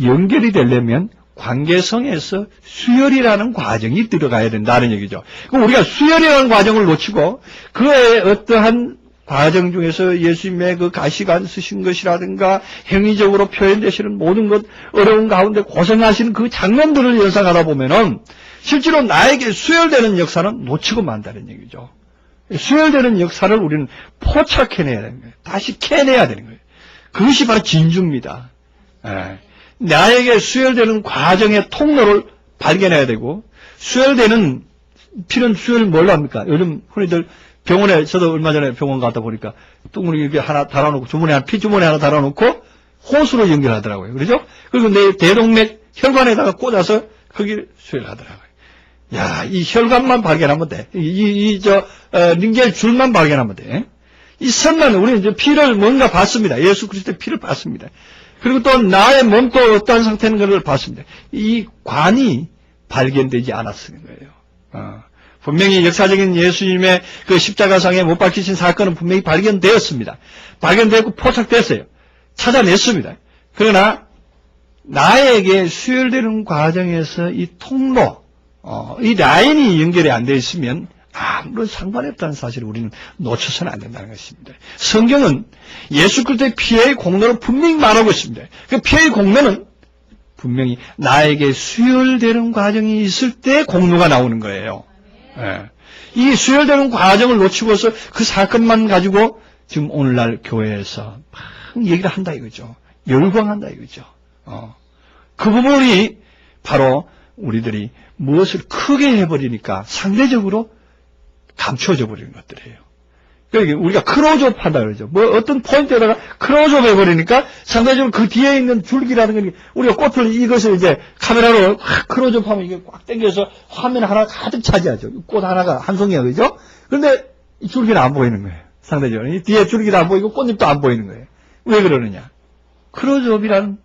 연결이 되려면 관계성에서 수혈이라는 과정이 들어가야 된다는 얘기죠. 그럼 우리가 수혈이라는 과정을 놓치고 그의 어떠한 과정 중에서 예수님의 그 가시관 쓰신 것이라든가 행위적으로 표현되시는 모든 것, 어려운 가운데 고생하시는 그 장면들을 연상하다 보면은 실제로 나에게 수혈되는 역사는 놓치고 만다는 얘기죠. 수혈되는 역사를 우리는 포착해내야 되는 거예요. 다시 캐내야 되는 거예요. 그것이 바로 진주입니다. 나에게 수혈되는 과정의 통로를 발견해야 되고, 수혈되는 피는 수혈을 뭘로 합니까? 요즘 흔히들 병원에, 저도 얼마 전에 병원 갔다 보니까 뚱구리 이렇게 하나 달아놓고, 피주머니 하나 달아놓고 호수로 연결하더라고요. 그렇죠? 그리고 내 대동맥 혈관에다가 꽂아서 거기를 수혈하더라고요. 야, 이 혈관만 발견하면 돼. 링겔 줄만 발견하면 돼. 이 선만, 우리는 이제 피를 뭔가 봤습니다. 예수 그리스도의 피를 봤습니다. 그리고 또 나의 몸도 어떠한 상태인 것을 봤습니다. 이 관이 발견되지 않았는 거예요. 분명히 역사적인 예수님의 그 십자가상에 못 박히신 사건은 분명히 발견되었습니다. 발견되고 포착됐어요. 찾아냈습니다. 그러나 나에게 수혈되는 과정에서 이 통로, 이 라인이 연결이 안 되어 있으면 아무런 상관이 없다는 사실을 우리는 놓쳐서는 안 된다는 것입니다. 성경은 예수 그리스도의 피의 공로를 분명히 말하고 있습니다. 그 피의 공로는 분명히 나에게 수혈되는 과정이 있을 때 공로가 나오는 거예요. 이 수혈되는 과정을 놓치고서 그 사건만 가지고 지금 오늘날 교회에서 막 얘기를 한다 이거죠. 열광한다 이거죠. 그 부분이 바로 우리들이 무엇을 크게 해버리니까 상대적으로 감춰져 버리는 것들이에요. 그러니까 우리가 크로즈업 한다 그러죠. 뭐 어떤 포인트에다가 크로즈업 해버리니까 상대적으로 그 뒤에 있는 줄기라는 게 우리가 꽃을 이것을 이제 카메라로 확 크로즈업 하면 이게 꽉 당겨서 화면 하나 가득 차지하죠. 꽃 하나가 한 송이야, 그죠? 그런데 이 줄기는 안 보이는 거예요. 상대적으로. 이 뒤에 줄기도 안 보이고 꽃잎도 안 보이는 거예요. 왜 그러느냐? 크로즈업이라는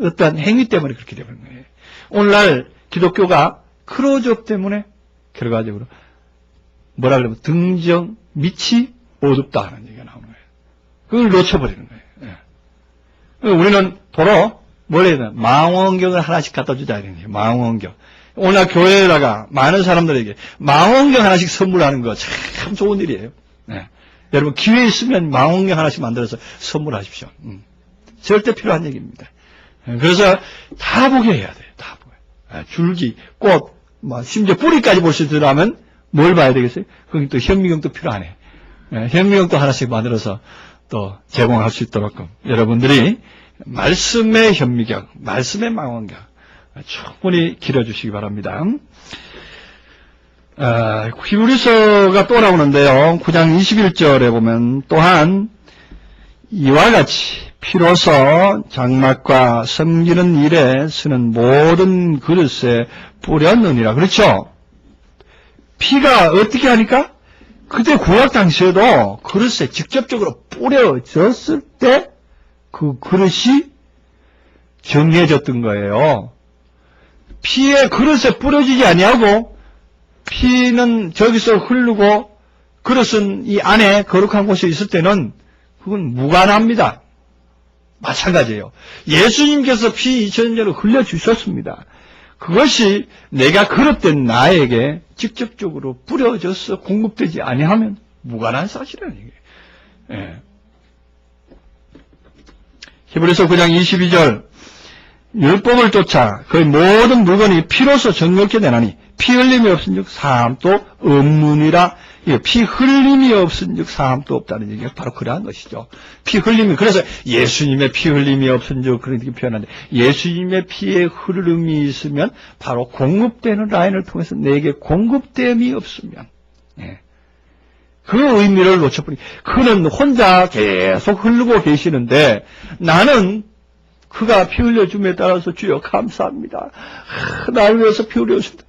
어떠한 행위 때문에 그렇게 되는 거예요. 오늘날 기독교가 크로즈업 때문에 결과적으로 뭐라 그러면 등정 밑이 어둡다 하는 얘기가 나오는 거예요. 그걸 놓쳐버리는 거예요. 예. 우리는 도로 뭘 해야 되나? 망원경을 하나씩 갖다 주자 이런 거예요. 망원경. 오늘날 교회에다가 많은 사람들에게 망원경 하나씩 선물하는 거 참 좋은 일이에요. 예. 여러분 기회 있으면 망원경 하나씩 만들어서 선물하십시오. 절대 필요한 얘기입니다. 예. 그래서 다 보게 해야 돼요. 다 보게. 예. 줄기, 꽃, 뭐 심지어 뿌리까지 볼 수 있으려면 뭘 봐야 되겠어요? 거기 또 현미경도 필요하네. 예, 현미경도 하나씩 만들어서 또 제공할 수 있도록 여러분들이 말씀의 현미경, 말씀의 망원경 충분히 기려주시기 바랍니다. 히브리서가 또 나오는데요. 9장 21절에 보면 또한 이와 같이 피로서 장막과 섬기는 일에 쓰는 모든 그릇에 뿌렸느니라. 그렇죠? 피가 어떻게 하니까? 그때 구약 당시에도 그릇에 직접적으로 뿌려졌을 때 그 그릇이 정해졌던 거예요. 피에 그릇에 뿌려지지 아니하고 피는 저기서 흐르고 그릇은 이 안에 거룩한 곳에 있을 때는 그건 무관합니다. 마찬가지예요. 예수님께서 피 2000년 전에 흘려주셨습니다. 그것이 내가 그릇된 나에게 직접적으로 뿌려져서 공급되지 아니하면 무관한 사실이라는 얘기예요. 예. 히브리서 9장 22절 율법을 쫓아 그의 모든 물건이 피로서 정결케 되나니 피 흘림이 없은즉 사함도 없느니라. 피 흘림이 없은즉 사함도 없다는 얘기가 바로 그러한 것이죠. 피 흘림이 그래서 예수님의 피 흘림이 없은즉 그렇게 표현하는데 예수님의 피의 흐름이 있으면 바로 공급되는 라인을 통해서 내게 공급됨이 없으면 그 의미를 놓쳐버리. 그는 혼자 계속 흐르고 계시는데 나는 그가 피 흘려줌에 따라서 주여 감사합니다. 나를 위해서 피 흘려주셨다.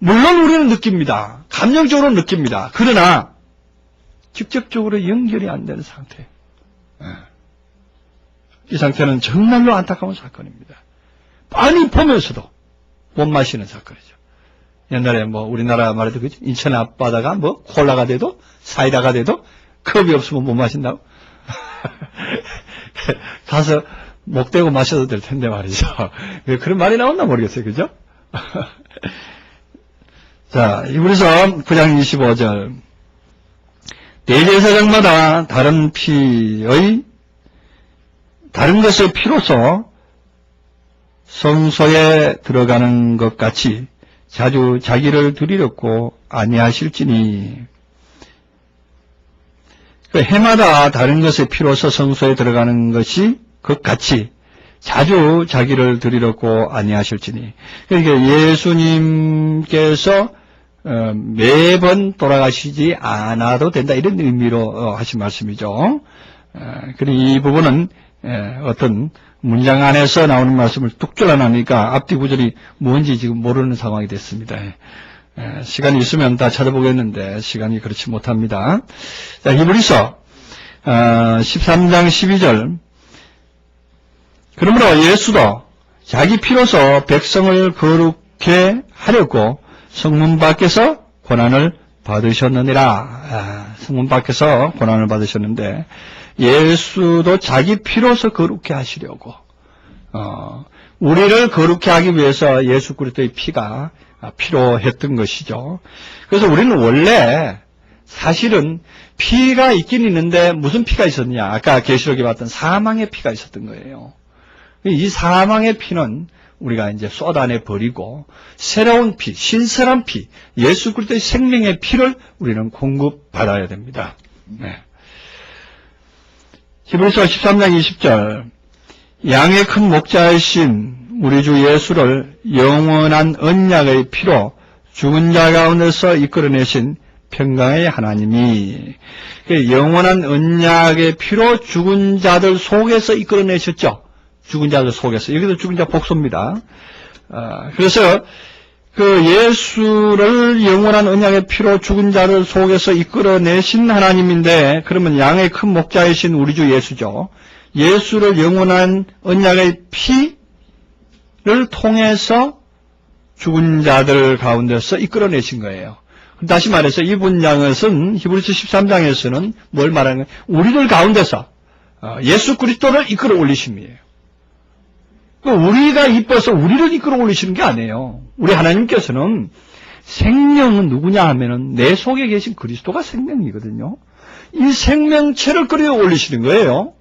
물론 우리는 느낍니다. 감정적으로 느낍니다. 그러나 직접적으로 연결이 안 되는 상태. 이 상태는 정말로 안타까운 사건입니다. 빤히 보면서도 못 마시는 사건이죠. 옛날에 뭐 우리나라 말해도 그죠? 인천 앞바다가 뭐 콜라가 돼도 사이다가 돼도 컵이 없으면 못 마신다고? 가서 목 대고 마셔도 될 텐데 말이죠. 왜 그런 말이 나왔나 모르겠어요. 그죠? 자, 히브리서 9장 25절. 대제사장마다 다른 것의 피로서 성소에 들어가는 것 같이 자주 자기를 드리렵고 아니하실지니. 해마다 다른 것의 피로서 성소에 들어가는 것이 것 같이 자주 자기를 드리렵고 아니하실지니. 그러니까 예수님께서 매번 돌아가시지 않아도 된다 이런 의미로 하신 말씀이죠. 그리고 이 부분은 어떤 문장 안에서 나오는 말씀을 뚝 잘라나니까 앞뒤 구절이 뭔지 지금 모르는 상황이 됐습니다. 시간이 있으면 다 찾아보겠는데 시간이 그렇지 못합니다. 자, 히브리서 13장 12절. 그러므로 예수도 자기 피로서 백성을 거룩해 하려고 성문 밖에서 고난을 받으셨느니라. 성문 밖에서 고난을 받으셨는데 예수도 자기 피로서 거룩해 하시려고 우리를 거룩해 하기 위해서 예수 그리스도의 피가 필요했던 것이죠. 그래서 우리는 원래 사실은 피가 있긴 있는데 무슨 피가 있었냐? 아까 계시록에 봤던 사망의 피가 있었던 거예요. 이 사망의 피는 우리가 이제 쏟아내 버리고 새로운 피, 신선한 피, 예수 그리스도의 생명의 피를 우리는 공급받아야 됩니다. 네. 히브리서 13장 20절. 양의 큰 목자이신 우리 주 예수를 영원한 언약의 피로 죽은 자 가운데서 이끌어내신 평강의 하나님이 영원한 언약의 피로 죽은 자들 속에서 이끌어내셨죠. 죽은 자들 속에서. 여기도 죽은 자 복수입니다. 그래서 그 예수를 영원한 언약의 피로 죽은 자들 속에서 이끌어내신 하나님인데, 그러면 양의 큰 목자이신 우리 주 예수죠. 예수를 영원한 언약의 피를 통해서 죽은 자들 가운데서 이끌어내신 거예요. 다시 말해서 이 분장은 히브리서 13장에서는 뭘 말하는 거예요? 우리들 가운데서 예수 그리스도를 이끌어 올리심이에요. 우리가 이뻐서 우리를 이끌어 올리시는 게 아니에요. 우리 하나님께서는 생명은 누구냐 하면은 내 속에 계신 그리스도가 생명이거든요. 이 생명체를 끌어 올리시는 거예요.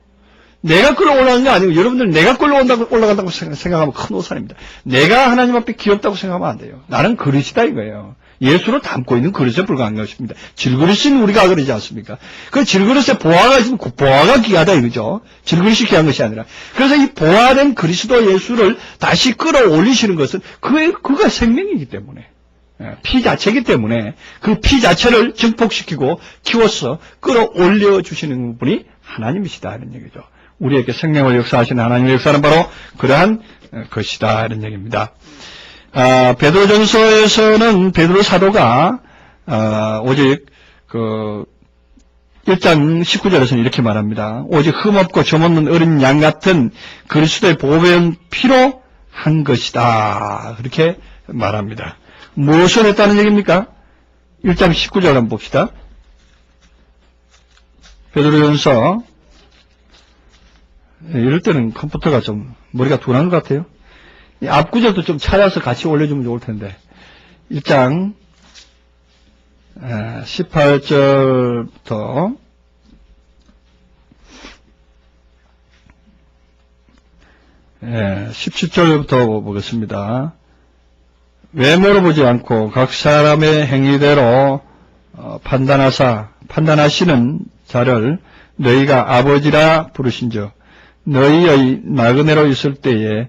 내가 끌어올라가는 게 아니고, 여러분들 내가 올라간다고 생각하면 큰 오산입니다. 내가 하나님 앞에 귀엽다고 생각하면 안 돼요. 나는 그릇이다 이거예요. 예수를 담고 있는 그릇에 불과한 것입니다. 질그릇은 우리가 그러지 않습니까? 그 질그릇에 보화가 있으면 그 보화가 귀하다 이거죠. 질그릇이 귀한 것이 아니라. 그래서 이 보화된 그리스도 예수를 다시 끌어올리시는 것은 그가 생명이기 때문에, 피 자체이기 때문에 그 피 자체를 증폭시키고 키워서 끌어올려 주시는 분이 하나님이시다 이런 얘기죠. 우리에게 생명을 역사하시는 하나님의 역사는 바로 그러한 것이다 이런 얘기입니다. 베드로전서에서는 베드로 사도가 오직 그 1장 19절에서는 이렇게 말합니다. 오직 흠없고 점없는 어린 양 같은 그리스도의 보배운 피로 한 것이다. 그렇게 말합니다. 무엇을 했다는 얘기입니까? 1장 19절 한번 봅시다. 베드로전서, 이럴 때는 컴퓨터가 좀 머리가 둔한 것 같아요. 이 앞구절도 좀 찾아서 같이 올려주면 좋을 텐데. 1장 18절부터 17절부터 보겠습니다. 외모로 보지 않고 각 사람의 행위대로 판단하시는 자를 너희가 아버지라 부르신즉 너희의 나그네로 있을 때에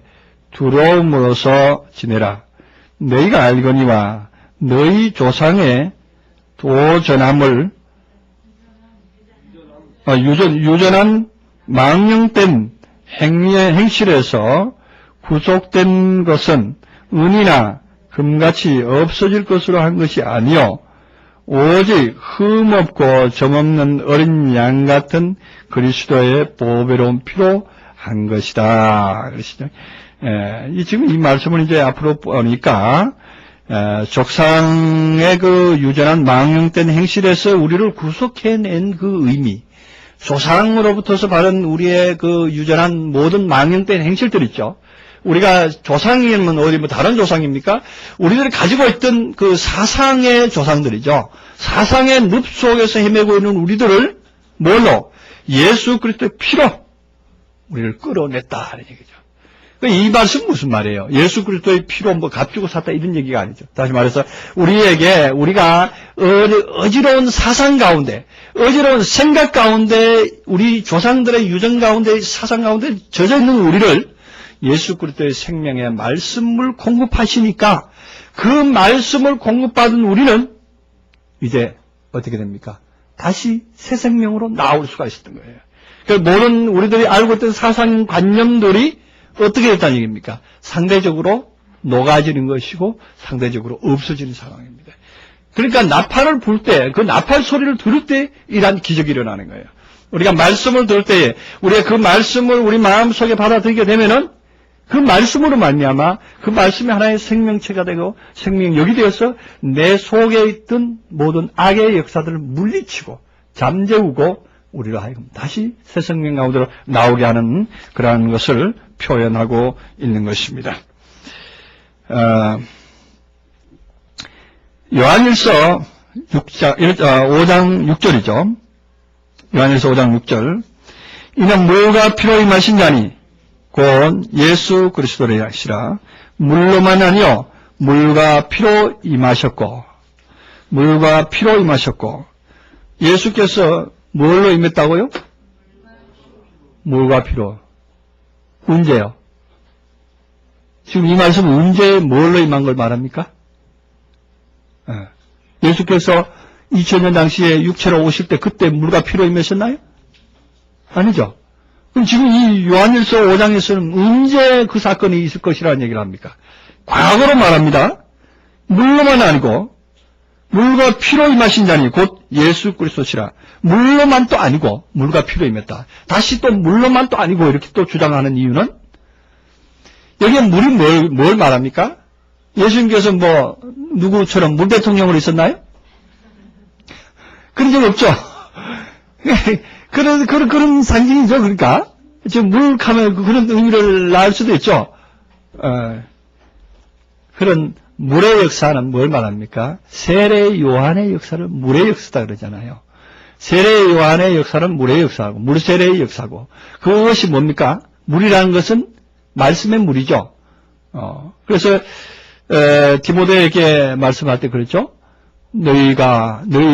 두려움으로써 지내라. 너희가 알거니와 너희 조상의 도전함을 유전한 망령된 행실에서 구속된 것은 은이나 금같이 없어질 것으로 한 것이 아니요 오직 흠없고 점없는 어린 양 같은 그리스도의 보배로운 피로 한 것이다. 그러시죠. 지금 이 말씀을 이제 앞으로 보니까 족상의 그 유전한 망령된 행실에서 우리를 구속해낸 그 의미, 조상으로부터서 받은 우리의 그 유전한 모든 망령된 행실들 있죠. 우리가 조상이면 어디 뭐 다른 조상입니까? 우리들이 가지고 있던 그 사상의 조상들이죠. 사상의 늪 속에서 헤매고 있는 우리들을 뭘로? 예수 그리스도의 피로 우리를 끌어냈다 하는 얘기죠. 이 말씀 무슨 말이에요? 예수 그리스도의 피로 뭐 값주고 샀다 이런 얘기가 아니죠. 다시 말해서 우리가 어지러운 사상 가운데, 어지러운 생각 가운데, 우리 조상들의 유전 가운데, 사상 가운데 젖어 있는 우리를 예수 그리스도의 생명의 말씀을 공급하시니까 그 말씀을 공급받은 우리는 이제 어떻게 됩니까? 다시 새 생명으로 나올 수가 있었던 거예요. 모든 우리들이 알고 있던 사상관념들이 어떻게 됐다는 얘기입니까? 상대적으로 녹아지는 것이고 상대적으로 없어지는 상황입니다. 그러니까 나팔을 불 때, 그 나팔 소리를 들을 때 이러한 기적이 일어나는 거예요. 우리가 말씀을 들을 때에 우리가 그 말씀을 우리 마음속에 받아들이게 되면은 그 말씀으로 말미암아 그 말씀이 하나의 생명체가 되고 생명력이 되어서 내 속에 있던 모든 악의 역사들을 물리치고 잠재우고 우리로 하여금 다시 새 생명 가운데로 나오게 하는 그러한 것을 표현하고 있는 것입니다. 요한일서 5장 6절이죠. 요한일서 5장 6절. 이는 무가 피로 임하신 자니 곧 예수 그리스도라 하시라. 물로만 아니요 물과 피로 임하셨고 예수께서 뭘로 임했다고요? 물과 피로. 언제요? 지금 이 말씀은 언제 뭘로 임한 걸 말합니까? 예수께서 2000년 당시에 육체로 오실 때 그때 물과 피로 임하셨나요? 아니죠. 그럼 지금 이 요한일서 5장에서는 언제 그 사건이 있을 것이라는 얘기를 합니까? 과거로 말합니다. 물로만 아니고 물과 피로 임하신 자니 곧 예수 그리스도시라. 물로만 또 아니고 물과 피로 임했다. 다시 또 물로만 또 아니고 이렇게 또 주장하는 이유는 여기에 물이 뭘 말합니까? 예수님께서 뭐 누구처럼 물 대통령으로 있었나요? 그런 적 없죠. 그런 상징이죠. 그러니까 지금 물하면 그런 의미를 낳을 수도 있죠. 그런 물의 역사는 뭘 말합니까? 세례 요한의 역사를 물의 역사다 그러잖아요. 세례 요한의 역사는 물의 역사고 물세례의 역사고 그것이 뭡니까? 물이라는 것은 말씀의 물이죠. 그래서 디모데에게 말씀할 때 그랬죠. 너희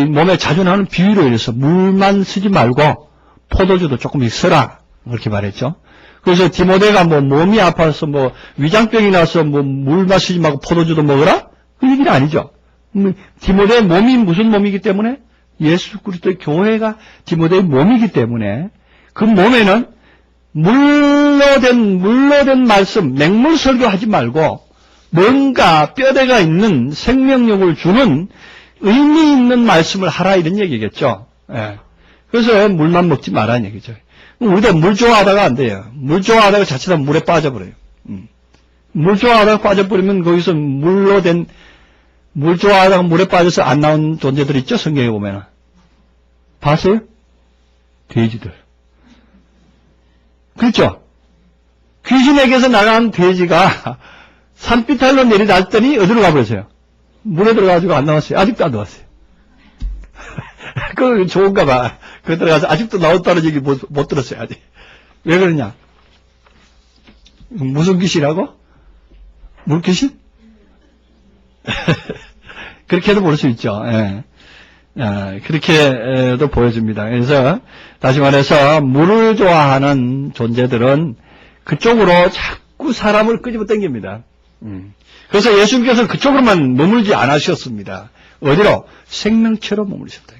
몸에 자주 나는 비위로 인해서 물만 쓰지 말고 포도주도 조금씩 써라 그렇게 말했죠. 그래서 디모데가 뭐 몸이 아파서 뭐 위장병이 나서 뭐 물 마시지 말고 포도주도 먹어라? 그 얘기는 아니죠. 디모데의 몸이 무슨 몸이기 때문에? 예수 그리스도의 교회가 디모데의 몸이기 때문에 그 몸에는 물로 된 말씀, 맹물 설교하지 말고 뭔가 뼈대가 있는 생명력을 주는 의미 있는 말씀을 하라 이런 얘기겠죠. 예. 그래서 물만 먹지 말라는 얘기죠. 우리도 물 좋아하다가 안 돼요. 물 좋아하다가 자칫하면 물에 빠져버려요. 물 좋아하다가 빠져버리면 거기서 물 좋아하다가 물에 빠져서 안 나온 존재들 있죠? 성경에 보면은. 봤어요? 돼지들. 그렇죠? 귀신에게서 나간 돼지가 산비탈로 내려놨더니 어디로 가버렸어요? 물에 들어가가지고 안 나왔어요. 아직도 안 나왔어요. 그거 좋은가 봐. 그거 들어가서 아직도 나왔다는 얘기 못 들었어요, 아직. 왜 그러냐? 무슨 귀신이라고? 물귀신? 그렇게도 볼 수 있죠. 예. 그렇게도 보여집니다. 그래서 다시 말해서 물을 좋아하는 존재들은 그쪽으로 자꾸 사람을 끄집어 당깁니다. 그래서 예수님께서 그쪽으로만 머물지 않으셨습니다. 어디로? 생명체로 머무르셨다.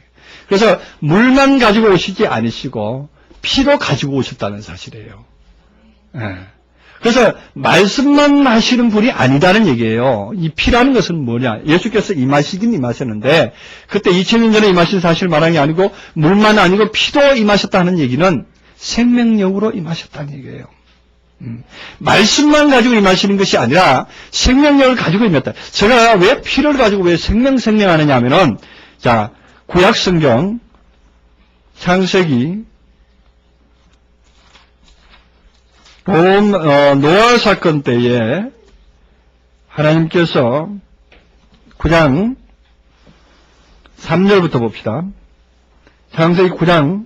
그래서 물만 가지고 오시지 않으시고 피도 가지고 오셨다는 사실이에요. 그래서 말씀만 하시는 분이 아니다는 얘기예요. 이 피라는 것은 뭐냐? 예수께서 임하시긴 임하셨는데 그때 2000년 전에 임하신 사실을 말하는 게 아니고 물만 아니고 피도 임하셨다는 얘기는 생명력으로 임하셨다는 얘기예요. 말씀만 가지고 임하시는 것이 아니라 생명력을 가지고 임했다. 제가 왜 피를 가지고 왜 생명하느냐 하면은 자 구약 성경 창세기 노아 사건 때에 하나님께서 9장 3절부터 봅시다. 창세기 9장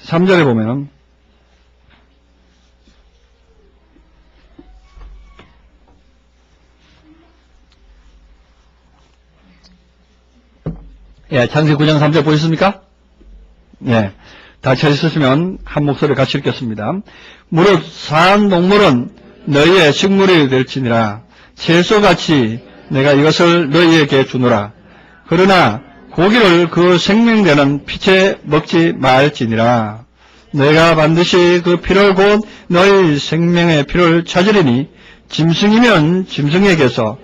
3절에 보면은 창세기 9장 3절 보셨습니까? 다 찾으셨으면 한 목소리 같이 읽겠습니다. 무릇 사한 동물은 너희의 식물이 될지니라 채소같이 내가 이것을 너희에게 주노라. 그러나 고기를 그 생명되는 피채 먹지 말지니라. 내가 반드시 그 피를 곧 너희 생명의 피를 찾으리니 짐승이면 짐승에게서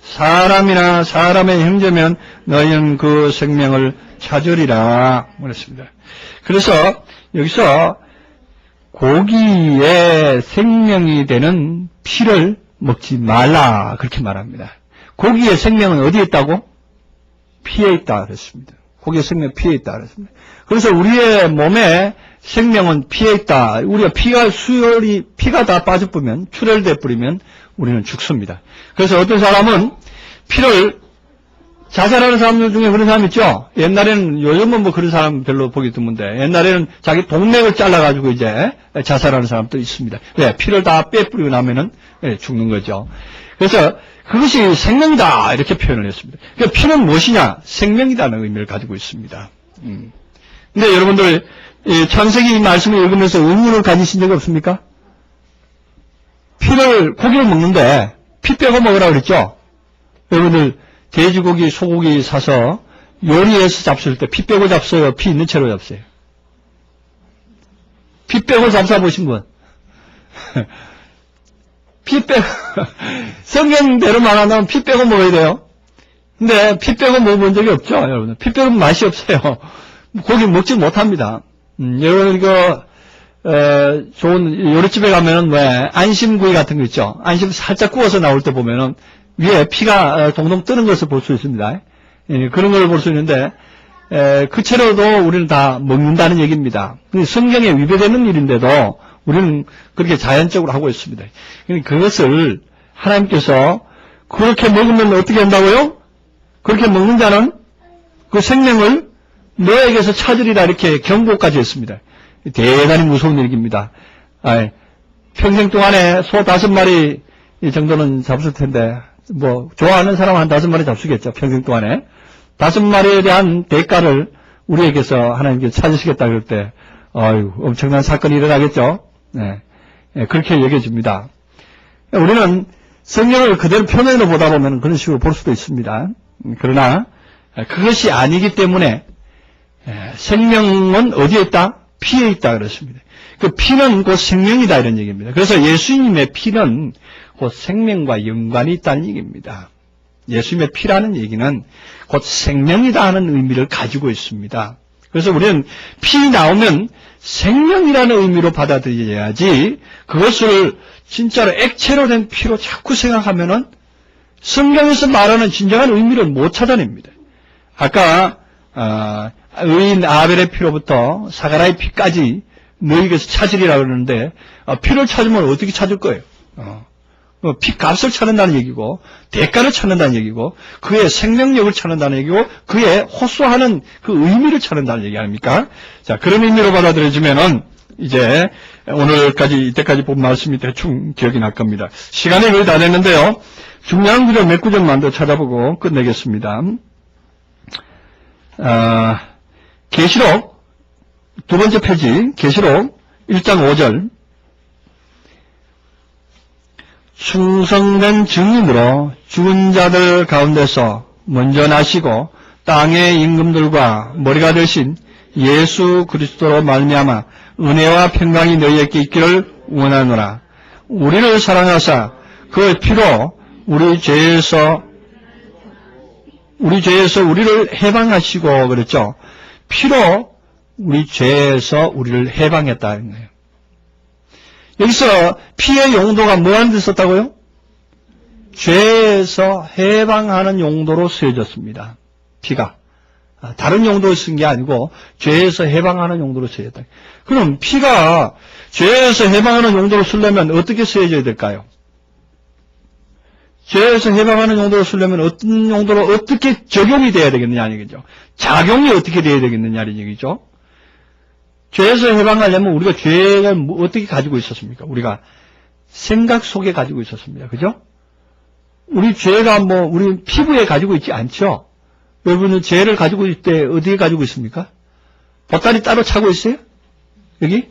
사람이나 사람의 형제면 너희는 그 생명을 찾으리라. 그랬습니다. 그래서 여기서 고기의 생명이 되는 피를 먹지 말라 그렇게 말합니다. 고기의 생명은 어디에 있다고? 피에 있다 그랬습니다. 고기의 생명은 피에 있다 그랬습니다. 그래서 우리의 몸에 생명은 피에 있다. 우리가 피가 다 빠져버리면 출혈돼 버리면 우리는 죽습니다. 그래서 어떤 사람은 피를 자살하는 사람들 중에 그런 사람 있죠? 옛날에는, 요즘은 뭐 그런 사람 별로 보기 드문데, 옛날에는 자기 동맥을 잘라가지고 이제 자살하는 사람도 있습니다. 왜? 피를 다 빼뿌리고 나면은 죽는 거죠. 그래서 그것이 생명이다. 이렇게 표현을 했습니다. 그러니까 피는 무엇이냐? 생명이라는 의미를 가지고 있습니다. 근데 여러분들, 창세기 말씀을 읽으면서 의문을 가지신 적이 없습니까? 고기를 먹는데, 피 빼고 먹으라고 그랬죠? 여러분들, 돼지고기, 소고기 사서 요리해서 잡수실 때 피 빼고 잡숴요? 피 있는 채로 잡숴요? 피 빼고 잡숴보신 분? 피 빼고, 성경대로 말하면 피 빼고 먹어야 돼요. 근데 피 빼고 먹어본 적이 없죠, 여러분. 피 빼고 맛이 없어요. 고기 먹지 못합니다. 여러분, 좋은 요리집에 가면은 왜, 안심구이 같은 거 있죠? 안심 살짝 구워서 나올 때 보면은 위에 피가 동동 뜨는 것을 볼 수 있습니다. 그런 걸 볼 수 있는데, 그 채로도 우리는 다 먹는다는 얘기입니다. 성경에 위배되는 일인데도 우리는 그렇게 자연적으로 하고 있습니다. 그것을 하나님께서 그렇게 먹으면 어떻게 한다고요? 그렇게 먹는 자는 그 생명을 너에게서 찾으리라 이렇게 경고까지 했습니다. 대단히 무서운 일입니다. 평생 동안에 소 5마리 정도는 잡을 텐데, 좋아하는 사람 한 5마리 잡수겠죠, 평생 동안에. 5마리에 대한 대가를 우리에게서 하나님께서 찾으시겠다 그럴 때, 엄청난 사건이 일어나겠죠? 네. 그렇게 얘기해 줍니다. 우리는 성경을 그대로 표면으로 보다 보면 그런 식으로 볼 수도 있습니다. 그러나, 그것이 아니기 때문에, 생명은 어디에 있다? 피에 있다 그렇습니다. 그 피는 곧 생명이다 이런 얘기입니다. 그래서 예수님의 피는 곧 생명과 연관이 있다는 얘기입니다. 예수님의 피라는 얘기는 곧 생명이다 하는 의미를 가지고 있습니다. 그래서 우리는 피 나오면 생명이라는 의미로 받아들여야지 그것을 진짜로 액체로 된 피로 자꾸 생각하면은 성경에서 말하는 진정한 의미를 못 찾아냅니다. 아까 의인 아벨의 피로부터 사가라의 피까지 너희에게서 찾으리라 그러는데 피를 찾으면 어떻게 찾을 거예요? 피값을 찾는다는 얘기고 대가를 찾는다는 얘기고 그의 생명력을 찾는다는 얘기고 그의 호소하는 그 의미를 찾는다는 얘기 아닙니까? 자, 그런 의미로 받아들여지면은 이제 오늘까지 이때까지 본 말씀이 대충 기억이 날 겁니다. 시간이 거의 다 됐는데요. 중요한 구절 몇 구절만 더 찾아보고 끝내겠습니다. 계시록 두 번째 페이지 계시록 1장 5절 충성된 증인으로 죽은 자들 가운데서 먼저 나시고 땅의 임금들과 머리가 되신 예수 그리스도로 말미암아 은혜와 평강이 너희에게 있기를 원하노라. 우리를 사랑하사 그 피로 우리 죄에서 우리를 해방하시고 그랬죠. 피로 우리 죄에서 우리를 해방했다는 거예요. 여기서 피의 용도가 뭐하는 데 썼다고요? 죄에서 해방하는 용도로 쓰여졌습니다. 피가. 다른 용도로 쓴 게 아니고 죄에서 해방하는 용도로 쓰여졌다. 그럼 피가 죄에서 해방하는 용도로 쓰려면 어떻게 쓰여져야 될까요? 죄에서 해방하는 용도로 쓰려면 어떤 용도로 어떻게 적용이 돼야 되겠느냐 얘기죠. 작용이 어떻게 돼야 되겠느냐 얘기죠. 죄에서 해방하려면 우리가 죄를 어떻게 가지고 있었습니까? 우리가 생각 속에 가지고 있었습니다. 그죠? 우리 죄가 우리 피부에 가지고 있지 않죠? 여러분은 죄를 가지고 있을 때 어디에 가지고 있습니까? 보따리 따로 차고 있어요? 여기?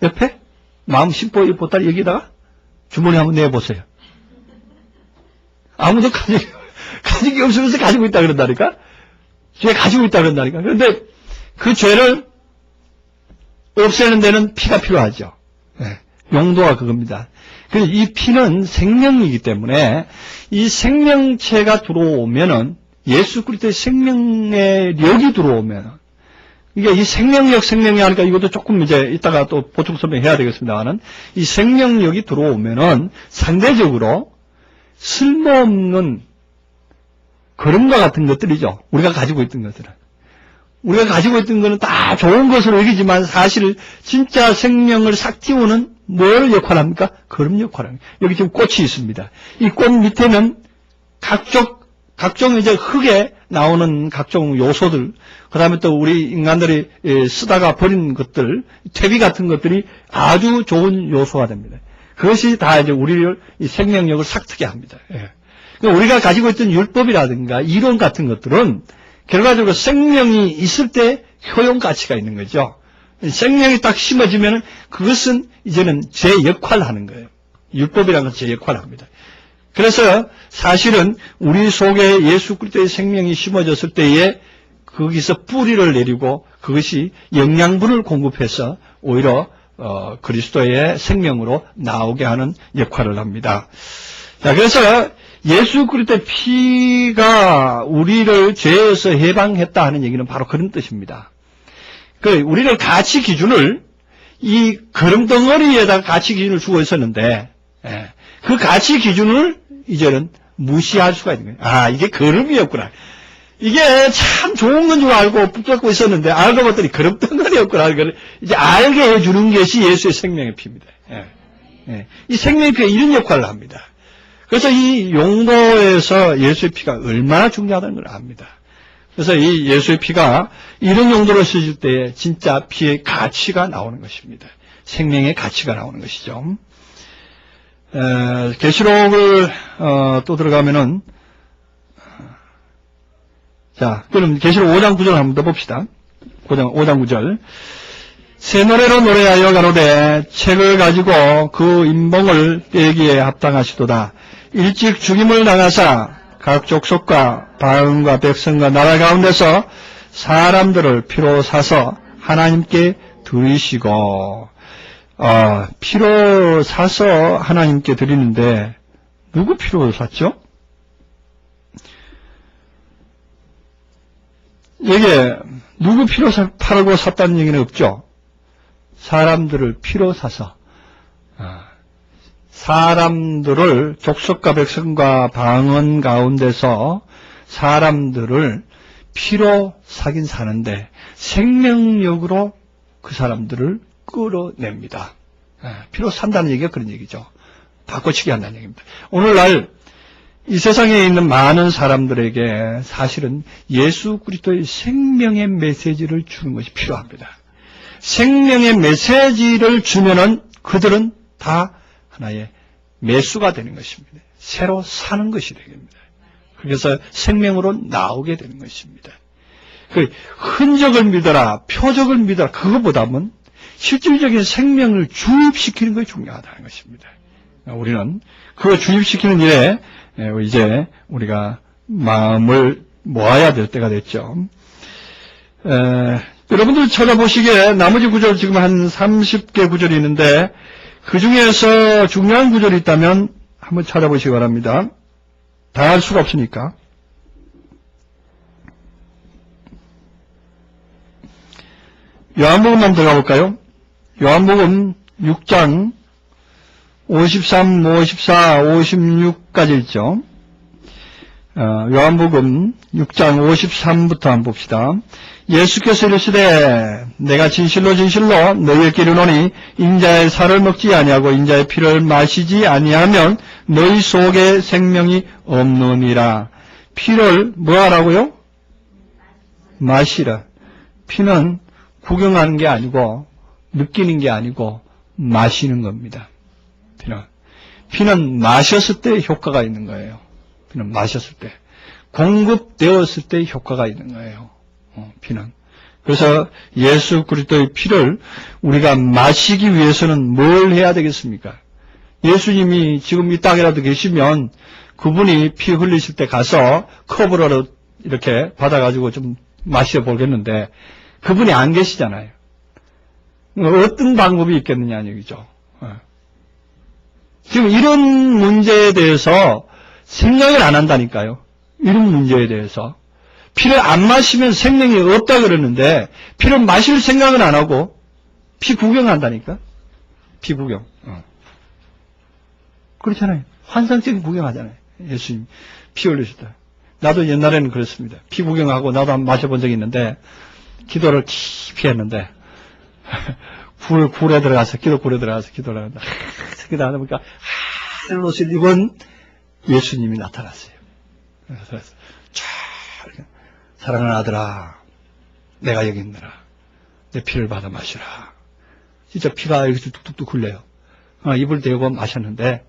옆에? 마음 심보 이 보따리 여기다가? 주머니 한번 내보세요. 아무도 가진 게 없으면서 가지고 있다 그런다니까? 죄 가지고 있다 그런다니까? 그런데 그 죄를 없애는 데는 피가 필요하죠. 네, 용도가 그겁니다. 그래서 이 피는 생명이기 때문에 이 생명체가 들어오면은 예수 그리스도의 생명의 력이 들어오면은 이게 이 생명력 하니까 이것도 조금 이제 이따가 또 보충 설명해야 되겠습니다만은 이 생명력이 들어오면은 상대적으로 쓸모없는 그림과 같은 것들이죠. 우리가 가지고 있던 것들은. 우리가 가지고 있던 것은 다 좋은 것으로 여기지만 사실 진짜 생명을 싹 틔우는 뭘 역할합니까? 그림 역할을 합니다. 여기 지금 꽃이 있습니다. 이 꽃 밑에는 각종 이제 흙에 나오는 각종 요소들, 그 다음에 또 우리 인간들이 쓰다가 버린 것들, 퇴비 같은 것들이 아주 좋은 요소가 됩니다. 그것이 다 이제 우리를 이 생명력을 싹 트게 합니다. 예. 그러니까 우리가 가지고 있던 율법이라든가 이론 같은 것들은 결과적으로 생명이 있을 때 효용 가치가 있는 거죠. 생명이 딱 심어지면 그것은 이제는 제 역할을 하는 거예요. 율법이라는 건 제 역할을 합니다. 그래서 사실은 우리 속에 예수 그리스도의 생명이 심어졌을 때에 거기서 뿌리를 내리고 그것이 영양분을 공급해서 오히려 그리스도의 생명으로 나오게 하는 역할을 합니다. 자, 그래서 예수 그리스도의 피가 우리를 죄에서 해방했다 하는 얘기는 바로 그런 뜻입니다. 우리는 가치 기준을 이 거름덩어리에다가 가치 기준을 주고 있었는데, 그 가치 기준을 이제는 무시할 수가 있는 거예요. 이게 거름이었구나. 이게 참 좋은 건 줄 알고 붙잡고 있었는데, 알고 봤더니 거름덩어리였구나. 이걸 이제 알게 해주는 것이 예수의 생명의 피입니다. 이 생명의 피가 이런 역할을 합니다. 그래서 이 용도에서 예수의 피가 얼마나 중요하다는 걸 압니다. 그래서 이 예수의 피가 이런 용도로 쓰일 때 진짜 피의 가치가 나오는 것입니다. 생명의 가치가 나오는 것이죠. 계시록을 또 들어가면은 자, 그럼 계시록 5장 9절 한번 더 봅시다. 5장 9절. 새 노래로 노래하여 가로되 책을 가지고 그 인봉을 떼기에 합당하시도다. 일찍 죽임을 당하사 각 족속과 방언과 백성과 나라 가운데서 사람들을 피로 사서 하나님께 드리시고, 피로 사서 하나님께 드리는데 누구 피로 샀죠? 여기에 누구 피로 팔고 샀다는 얘기는 없죠. 사람들을 피로 사서, 사람들을 족속과 백성과 방언 가운데서 사람들을 피로 사긴 사는데 생명력으로 그 사람들을 끌어냅니다. 피로 산다는 얘기가 그런 얘기죠. 바꿔치기 한다는 얘기입니다. 오늘날 이 세상에 있는 많은 사람들에게 사실은 예수 그리스도의 생명의 메시지를 주는 것이 필요합니다. 생명의 메시지를 주면은 그들은 다 하나의 매수가 되는 것입니다. 새로 사는 것이 됩니다. 그래서 생명으로 나오게 되는 것입니다. 그 흔적을 믿어라, 표적을 믿어라, 그것보다는 실질적인 생명을 주입시키는 것이 중요하다는 것입니다. 우리는 그걸 주입시키는 일에 이제 우리가 마음을 모아야 될 때가 됐죠. 여러분들 찾아보시기에 나머지 구절 지금 한 30개 구절이 있는데 그 중에서 중요한 구절이 있다면 한번 찾아보시기 바랍니다. 다 할 수가 없으니까. 요한복음만 들어가 볼까요? 요한복음 6장 53, 54, 56까지 있죠. 요한복음 6장 53부터 한번 봅시다. 예수께서 이르시되 내가 진실로 진실로 너희에게 이르노니 인자의 살을 먹지 아니하고 인자의 피를 마시지 아니하면 너희 속에 생명이 없느니라. 피를 뭐 하라고요? 마시라. 피는 구경하는 게 아니고 느끼는 게 아니고 마시는 겁니다. 피는 마셨을 때 효과가 있는 거예요. 피는 마셨을 때. 공급되었을 때 효과가 있는 거예요. 피는. 그래서 예수 그리스도의 피를 우리가 마시기 위해서는 뭘 해야 되겠습니까? 예수님이 지금 이 땅에라도 계시면 그분이 피 흘리실 때 가서 컵으로 이렇게 받아가지고 좀 마셔보겠는데 그분이 안 계시잖아요. 어떤 방법이 있겠느냐는 얘기죠. 지금 이런 문제에 대해서 생각을 안 한다니까요. 이런 문제에 대해서. 피를 안 마시면 생명이 없다 그러는데 피를 마실 생각은 안 하고 피 구경한다니까. 피 구경. 그렇잖아요. 환상적인 구경하잖아요. 예수님 피 흘리셨다. 나도 옛날에는 그랬습니다. 피 구경하고 나도 한번 마셔본 적이 있는데 기도를 깊이 했는데 굴에 들어가서 기도를 하는데 기도하다 보니까 하늘로 이번 예수님이 나타났어요. 그래서 사랑하는 아들아, 내가 여기 있느라 내 피를 받아 마시라. 진짜 피가 여기서 뚝뚝뚝 흘려요. 입을 대고 마셨는데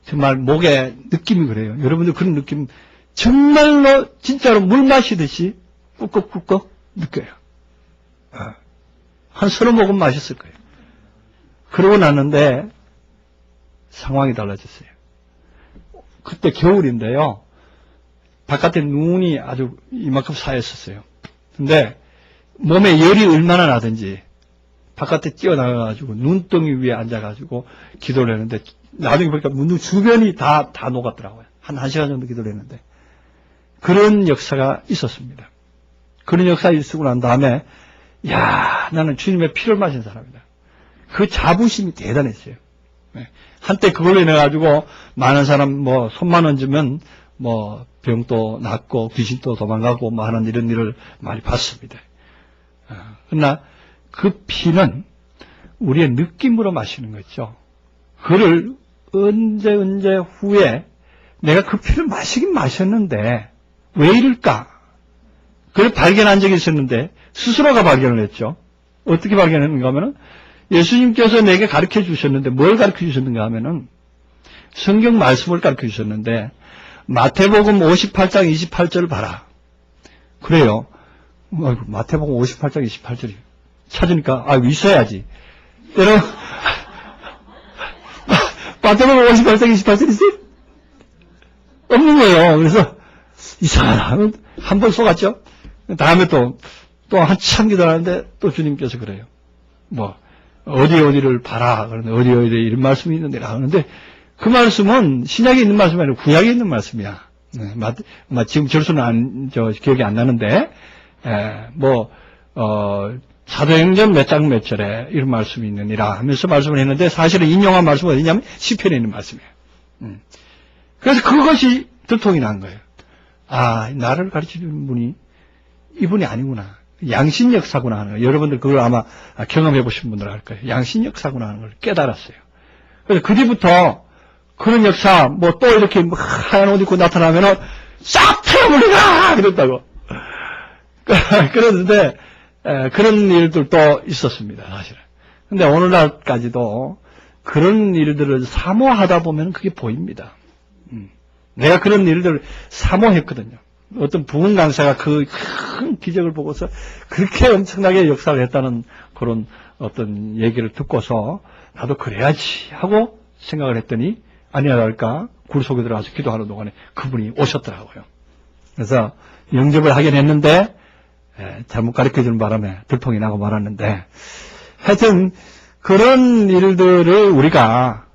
정말 목에 느낌이 그래요. 여러분들 그런 느낌 정말로 진짜로 물 마시듯이 꿀꺽꿀꺽 느껴요. 한 30모금 마셨을 거예요. 그러고 났는데 상황이 달라졌어요. 그때 겨울인데요. 바깥에 눈이 아주 이만큼 쌓였었어요. 근데 몸에 열이 얼마나 나든지 바깥에 뛰어나가가지고 눈덩이 위에 앉아가지고 기도를 했는데 나중에 보니까 눈 주변이 다 녹았더라고요. 한 시간 정도 기도를 했는데 그런 역사가 있었습니다. 그런 역사가 있고 난 다음에 야, 나는 주님의 피를 마신 사람이다. 그 자부심이 대단했어요. 한때 그걸로 인해가지고 많은 사람 손만 얹으면 병도 낫고 귀신도 도망가고 하는 이런 일을 많이 봤습니다. 그러나 그 피는 우리의 느낌으로 마시는 거죠. 그를 언제 후에 내가 그 피를 마시긴 마셨는데 왜 이럴까? 그걸 발견한 적이 있었는데 스스로가 발견을 했죠. 어떻게 발견했는가 하면은 예수님께서 내게 가르쳐 주셨는데 뭘 가르쳐 주셨는가 하면은 성경 말씀을 가르쳐 주셨는데 마태복음 58장 28절을 봐라. 그래요. 마태복음 58장 28절이 찾으니까 있어야지. 여러분 마태복음 58장 28절 있어요? 없는 거예요. 그래서 이상하다. 한 번 속았죠. 다음에 또 한참 기도하는데 또 주님께서 그래요. 어디를 봐라. 그런데 어디 이런 말씀이 있는데 하는데 그 말씀은 신약에 있는 말씀이 아니라 구약에 있는 말씀이야. 지금 절수는 기억이 안 나는데, 사도행전 몇 장 몇 절에 이런 말씀이 있느니라 하면서 말씀을 했는데 사실은 인용한 말씀은 어디냐면 시편에 있는 말씀이에요. 그래서 그것이 들통이 난 거예요. 나를 가르치는 분이 이분이 아니구나. 양신 역사구나 하는 거예요. 여러분들 그걸 아마 경험해 보신 분들 알 거예요. 양신 역사구나 하는 걸 깨달았어요. 그래서 그 뒤부터 그런 역사, 또 이렇게 하얀 옷 입고 나타나면은 싹 태워버리라! 그랬다고. 그랬는데, 그런 일들도 있었습니다, 사실은. 근데 오늘날까지도 그런 일들을 사모하다 보면 그게 보입니다. 내가 그런 일들을 사모했거든요. 어떤 부흥 강사가 그 큰 기적을 보고서 그렇게 엄청나게 역사를 했다는 그런 어떤 얘기를 듣고서 나도 그래야지 하고 생각을 했더니 아니야 할까 굴 속에 들어가서 기도하는 동안에 그분이 오셨더라고요. 그래서 영접을 하긴 했는데 잘못 가르쳐주는 바람에 들통이 나고 말았는데 하여튼 그런 일들을 우리가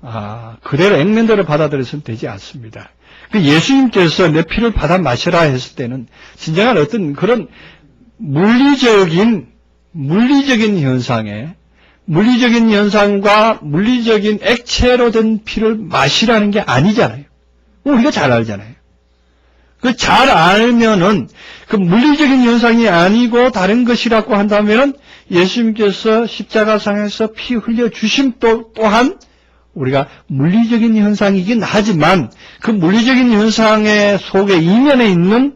그대로 액면대로 받아들여서는 되지 않습니다. 그 예수님께서 내 피를 받아 마시라 했을 때는 진정한 어떤 그런 물리적인 현상과 물리적인 액체로 된 피를 마시라는 게 아니잖아요. 우리가 잘 알잖아요. 그 잘 알면은 그 물리적인 현상이 아니고 다른 것이라고 한다면은 예수님께서 십자가상에서 피 흘려 주심 또한 우리가 물리적인 현상이긴 하지만 그 물리적인 현상의 속에 이면에 있는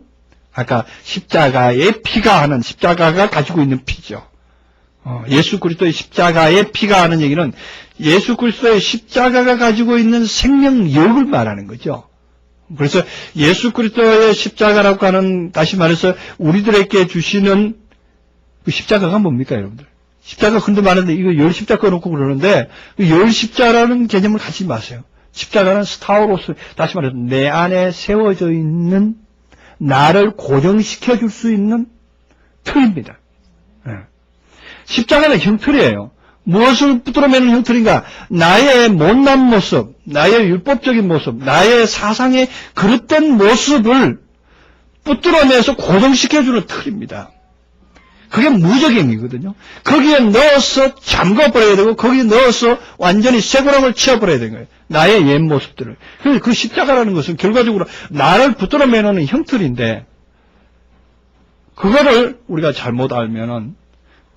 아까 십자가의 피가 하는 십자가가 가지고 있는 피죠. 예수 그리스도의 십자가의 피가 하는 얘기는 예수 그리스도의 십자가가 가지고 있는 생명력을 말하는 거죠. 그래서 예수 그리스도의 십자가라고 하는 다시 말해서 우리들에게 주시는 그 십자가가 뭡니까 여러분들? 십자가 흔들 많은데 이거 열 십자가 놓고 그러는데 열 십자라는 개념을 갖지 마세요. 십자가는 스타우로스 다시 말해서 내 안에 세워져 있는 나를 고정시켜 줄 수 있는 틀입니다. 십자가는 형틀이에요. 무엇을 붙들어매는 형틀인가? 나의 못난 모습, 나의 율법적인 모습, 나의 사상의 그릇된 모습을 붙들어내서 고정시켜주는 틀입니다. 그게 무적행이거든요. 거기에 넣어서 잠궈버려야 되고 거기에 넣어서 완전히 쇠고랑을 치워버려야 되는 거예요. 나의 옛 모습들을. 그래서 그 십자가라는 것은 결과적으로 나를 붙들어 매는 형틀인데 그거를 우리가 잘못 알면은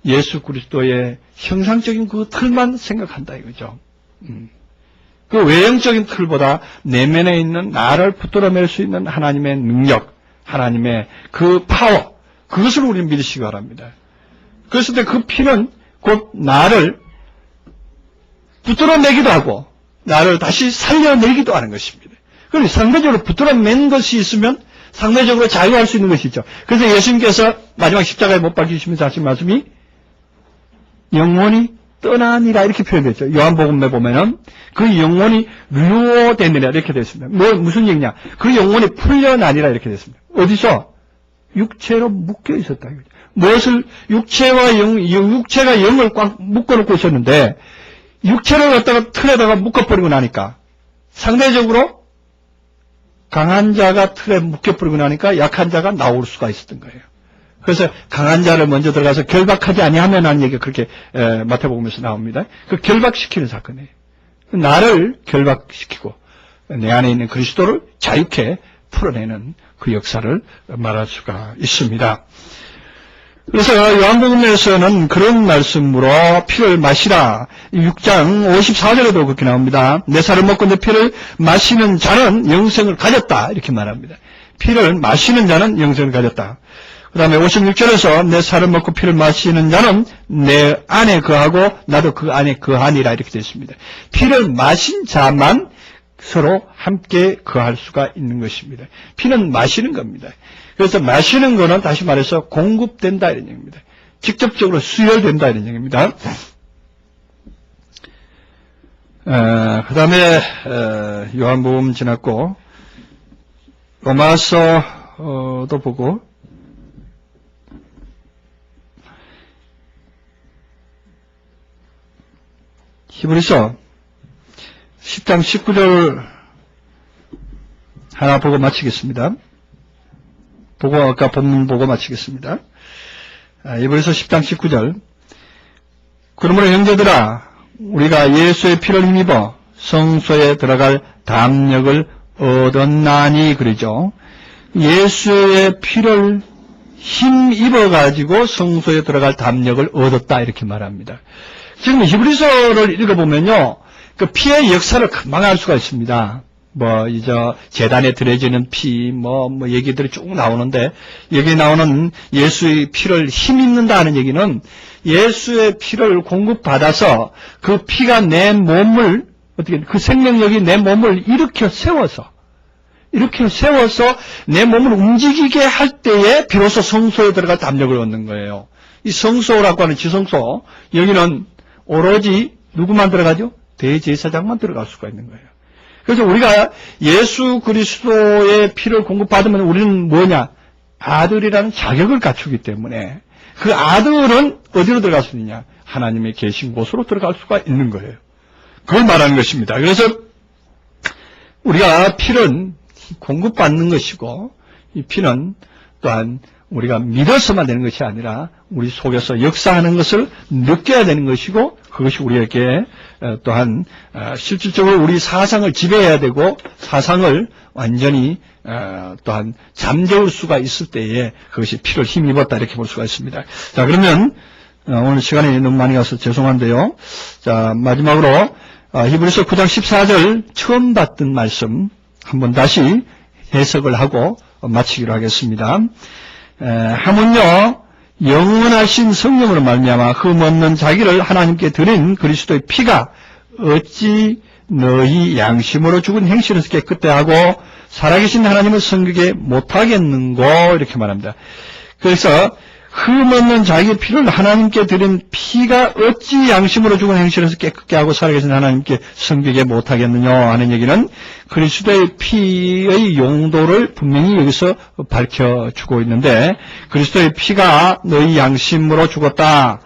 예수 그리스도의 형상적인 그 틀만 생각한다 이거죠. 그 외형적인 틀보다 내면에 있는 나를 붙들어 맬 수 있는 하나님의 능력, 하나님의 그 파워, 그것을 우리는 믿으시기 바랍니다. 그랬을 때 그 피는 곧 나를 붙들어내기도 하고 나를 다시 살려내기도 하는 것입니다. 그래서 상대적으로 붙들어맨 것이 있으면 상대적으로 자유할 수 있는 것이죠. 그래서 예수님께서 마지막 십자가에 못 박히시면서 하신 말씀이 영원히 떠나니라 이렇게 표현됐죠. 요한복음에 보면은 그 영혼이 류어되느라 이렇게 되어 있습니다. 무슨 얘기냐? 그 영혼이 풀려나니라 이렇게 됐습니다. 어디서? 육체로 묶여 있었다. 무엇을 육체가 영을 꽉 묶어놓고 있었는데 육체를 갖다가 틀에다가 묶어버리고 나니까 상대적으로 강한 자가 틀에 묶여버리고 나니까 약한 자가 나올 수가 있었던 거예요. 그래서 강한 자를 먼저 들어가서 결박하지 아니하면 하는 얘기가 그렇게 마태복음에서 나옵니다. 그 결박시키는 사건이에요. 나를 결박시키고 내 안에 있는 그리스도를 자유케 풀어내는 그 역사를 말할 수가 있습니다. 그래서 요한복음에서는 그런 말씀으로 피를 마시라. 6장 54절에도 그렇게 나옵니다. 내 살을 먹고 내 피를 마시는 자는 영생을 가졌다. 이렇게 말합니다. 피를 마시는 자는 영생을 가졌다. 그 다음에 56절에서 내 살을 먹고 피를 마시는 자는 내 안에 거하고 나도 그 안에 거하니라 이렇게 되어 있습니다. 피를 마신 자만 서로 함께 거할 수가 있는 것입니다. 피는 마시는 겁니다. 그래서 마시는 거는 다시 말해서 공급된다 이런 얘기입니다. 직접적으로 수혈된다 이런 얘기입니다. 그 다음에 요한복음 지났고 로마서도 보고 히브리서 10장 19절 하나 보고 마치겠습니다. 아까 본문 보고 마치겠습니다. 히브리서 10장 19절. 그러므로 형제들아, 우리가 예수의 피를 힘입어 성소에 들어갈 담력을 얻었나니, 그러죠. 예수의 피를 힘입어가지고 성소에 들어갈 담력을 얻었다, 이렇게 말합니다. 지금 히브리서를 읽어보면요, 그 피의 역사를 금방 알 수가 있습니다. 재단에 드려지는 피, 얘기들이 쭉 나오는데, 여기 나오는 예수의 피를 힘입는다는 얘기는 예수의 피를 공급받아서 그 피가 내 몸을, 그 생명력이 내 몸을 일으켜 세워서 내 몸을 움직이게 할 때에 비로소 성소에 들어갈 담력을 얻는 거예요. 이 성소라고 하는 지성소, 여기는 오로지 누구만 들어가죠? 대제사장만 들어갈 수가 있는 거예요. 그래서 우리가 예수 그리스도의 피를 공급받으면 우리는 뭐냐? 아들이라는 자격을 갖추기 때문에 그 아들은 어디로 들어갈 수 있느냐? 하나님의 계신 곳으로 들어갈 수가 있는 거예요. 그걸 말하는 것입니다. 그래서 우리가 피는 공급받는 것이고 이 피는 또한 우리가 믿어서만 되는 것이 아니라 우리 속에서 역사하는 것을 느껴야 되는 것이고 그것이 우리에게 또한 실질적으로 우리 사상을 지배해야 되고 사상을 완전히 또한 잠재울 수가 있을 때에 그것이 피를 힘입었다 이렇게 볼 수가 있습니다. 자, 그러면 오늘 시간이 너무 많이 가서 죄송한데요. 자, 마지막으로 히브리서 9장 14절 처음 봤던 말씀 한번 다시 해석을 하고 마치기로 하겠습니다. 하물며 영원하신 성령으로 말미암아 흠없는 자기를 하나님께 드린 그리스도의 피가 어찌 너희 양심으로 죽은 행실에서 깨끗게 하고 살아계신 하나님을 섬기게 못하겠는고 이렇게 말합니다. 그래서 흠없는 자기의 피를 하나님께 드린 피가 어찌 양심으로 죽은 행실에서 깨끗게 하고 살아계신 하나님께 섬기게 못하겠느냐 하는 얘기는 그리스도의 피의 용도를 분명히 여기서 밝혀주고 있는데 우리의 피가 너희 양심으로 죽었다.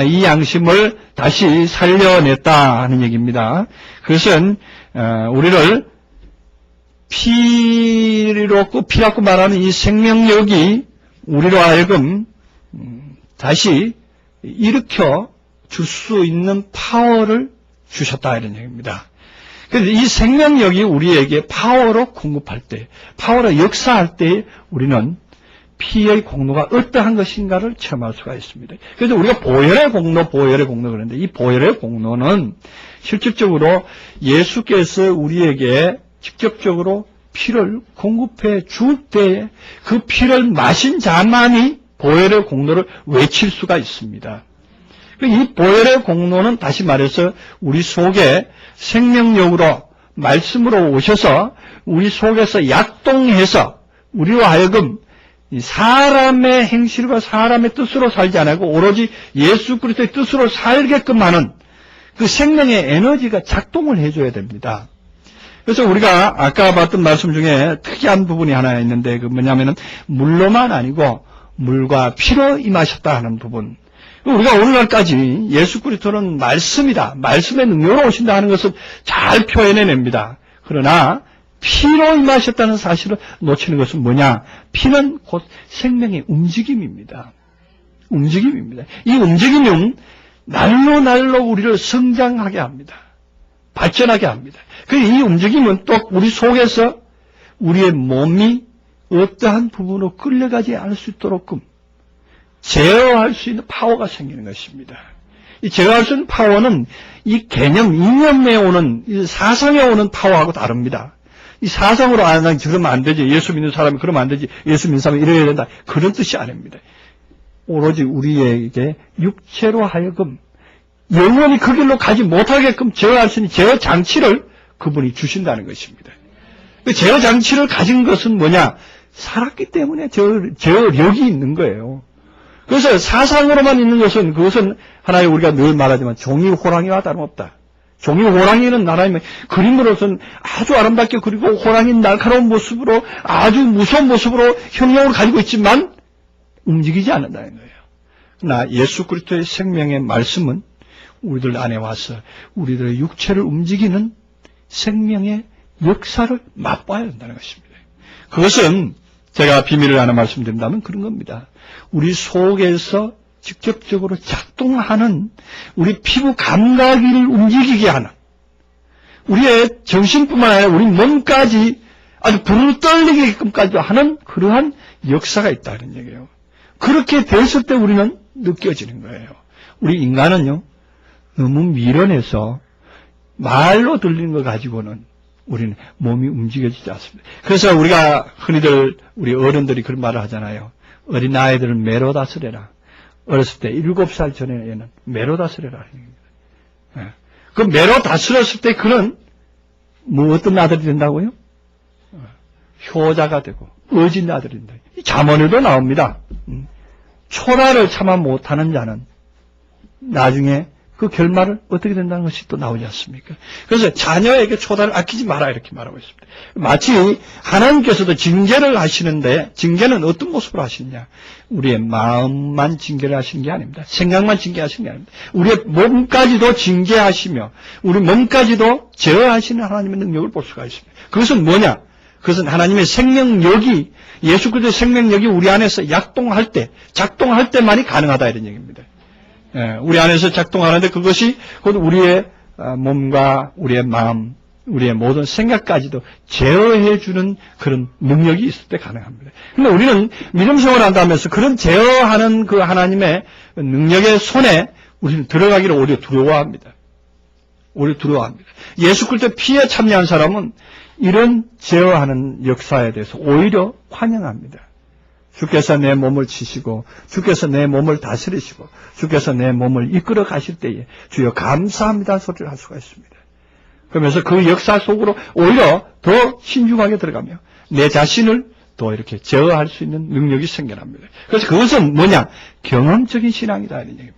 이 양심을 다시 살려냈다 하는 얘기입니다. 그것은 우리를 피라고 말하는 이 생명력이 우리로 하여금 다시 일으켜 줄 수 있는 파워를 주셨다 이런 얘기입니다. 그래서 이 생명력이 우리에게 파워로 공급할 때, 파워로 역사할 때 우리는 피의 공로가 어떠한 것인가를 체험할 수가 있습니다. 그래서 우리가 보혈의 공로 그러는데 이 보혈의 공로는 실질적으로 예수께서 우리에게 직접적으로 피를 공급해 줄 때 그 피를 마신 자만이 보혈의 공로를 외칠 수가 있습니다. 이 보혈의 공로는 다시 말해서 우리 속에 생명력으로 말씀으로 오셔서 우리 속에서 약동해서 우리로 하여금 사람의 행실과 사람의 뜻으로 살지 않고 오로지 예수 그리스도의 뜻으로 살게끔 하는 그 생명의 에너지가 작동을 해줘야 됩니다. 그래서 우리가 아까 봤던 말씀 중에 특이한 부분이 하나 있는데 그 뭐냐면은 물로만 아니고 물과 피로 임하셨다 하는 부분. 우리가 오늘날까지 예수 그리스도는 말씀이다. 말씀의 능력으로 오신다 하는 것을 잘 표현해냅니다. 그러나 피로 임하셨다는 사실을 놓치는 것은 뭐냐? 피는 곧 생명의 움직임입니다. 움직임입니다. 이 움직임은 날로 날로 우리를 성장하게 합니다. 발전하게 합니다. 이 움직임은 또 우리 속에서 우리의 몸이 어떠한 부분으로 끌려가지 않을 수 있도록끔 제어할 수 있는 파워가 생기는 것입니다. 이 제어할 수 있는 파워는 이 개념, 이념에 오는, 이 사상에 오는 파워하고 다릅니다. 이 사상으로 난 그러면 안 되지. 예수 믿는 사람이 그러면 안 되지. 예수 믿는 사람이 이래야 된다. 그런 뜻이 아닙니다. 오로지 우리에게 육체로 하여금 영원히 그 길로 가지 못하게끔 제어할 수 있는 제어 장치를 그분이 주신다는 것입니다. 그 제어 장치를 가진 것은 뭐냐? 살았기 때문에 제어력이 있는 거예요. 그래서 사상으로만 있는 것은 그것은 하나의 우리가 늘 말하지만 종이 호랑이와 다름없다. 종이 호랑이는 하나님의 그림으로서는 아주 아름답게 그리고 호랑이 날카로운 모습으로 아주 무서운 모습으로 형용을 가지고 있지만 움직이지 않는다는 거예요. 그러나 예수 그리스도의 생명의 말씀은 우리들 안에 와서 우리들의 육체를 움직이는 생명의 역사를 맛봐야 한다는 것입니다. 그것은 제가 비밀을 하나 말씀드린다면 그런 겁니다. 우리 속에서 직접적으로 작동하는 우리 피부 감각을 움직이게 하는 우리의 정신뿐만 아니라 우리 몸까지 아주 부르르 떨리게끔까지 하는 그러한 역사가 있다는 얘기예요. 그렇게 됐을 때 우리는 느껴지는 거예요. 우리 인간은요, 너무 미련해서 말로 들리는 걸 가지고는 우리는 몸이 움직여지지 않습니다. 그래서 우리가 흔히들 우리 어른들이 그런 말을 하잖아요. 어린 아이들은 매로 다스려라. 어렸을 때 7살 전에는 매로 다스려라. 그 매로 다스렸을 때 그는 뭐 어떤 아들이 된다고요? 효자가 되고 어진 아들이 된다. 잠언에도 나옵니다. 초라를 참아 못하는 자는 나중에 그 결말을 어떻게 된다는 것이 또 나오지 않습니까? 그래서 자녀에게 초다를 아끼지 마라 이렇게 말하고 있습니다. 마치 하나님께서도 징계를 하시는데 징계는 어떤 모습으로 하시느냐? 우리의 마음만 징계를 하시는 게 아닙니다. 생각만 징계하시는 게 아닙니다. 우리의 몸까지도 징계하시며 우리 몸까지도 제어하시는 하나님의 능력을 볼 수가 있습니다. 그것은 뭐냐? 그것은 하나님의 생명력이 예수 그리스도의 생명력이 우리 안에서 작동할 때만이 가능하다 이런 얘기입니다. 우리 안에서 작동하는데 그것이 곧 우리의 몸과 우리의 마음, 우리의 모든 생각까지도 제어해주는 그런 능력이 있을 때 가능합니다. 근데 우리는 믿음 생활을 한다면서 그런 제어하는 그 하나님의 능력의 손에 우리는 들어가기를 오히려 두려워합니다. 예수 그리스도 피에 참여한 사람은 이런 제어하는 역사에 대해서 오히려 환영합니다. 주께서 내 몸을 치시고 주께서 내 몸을 다스리시고 주께서 내 몸을 이끌어 가실 때에 주여 감사합니다 소리를 할 수가 있습니다. 그러면서 그 역사 속으로 오히려 더 신중하게 들어가며 내 자신을 더 이렇게 제어할 수 있는 능력이 생겨납니다. 그래서 그것은 뭐냐? 경험적인 신앙이다 이런 얘기입니다.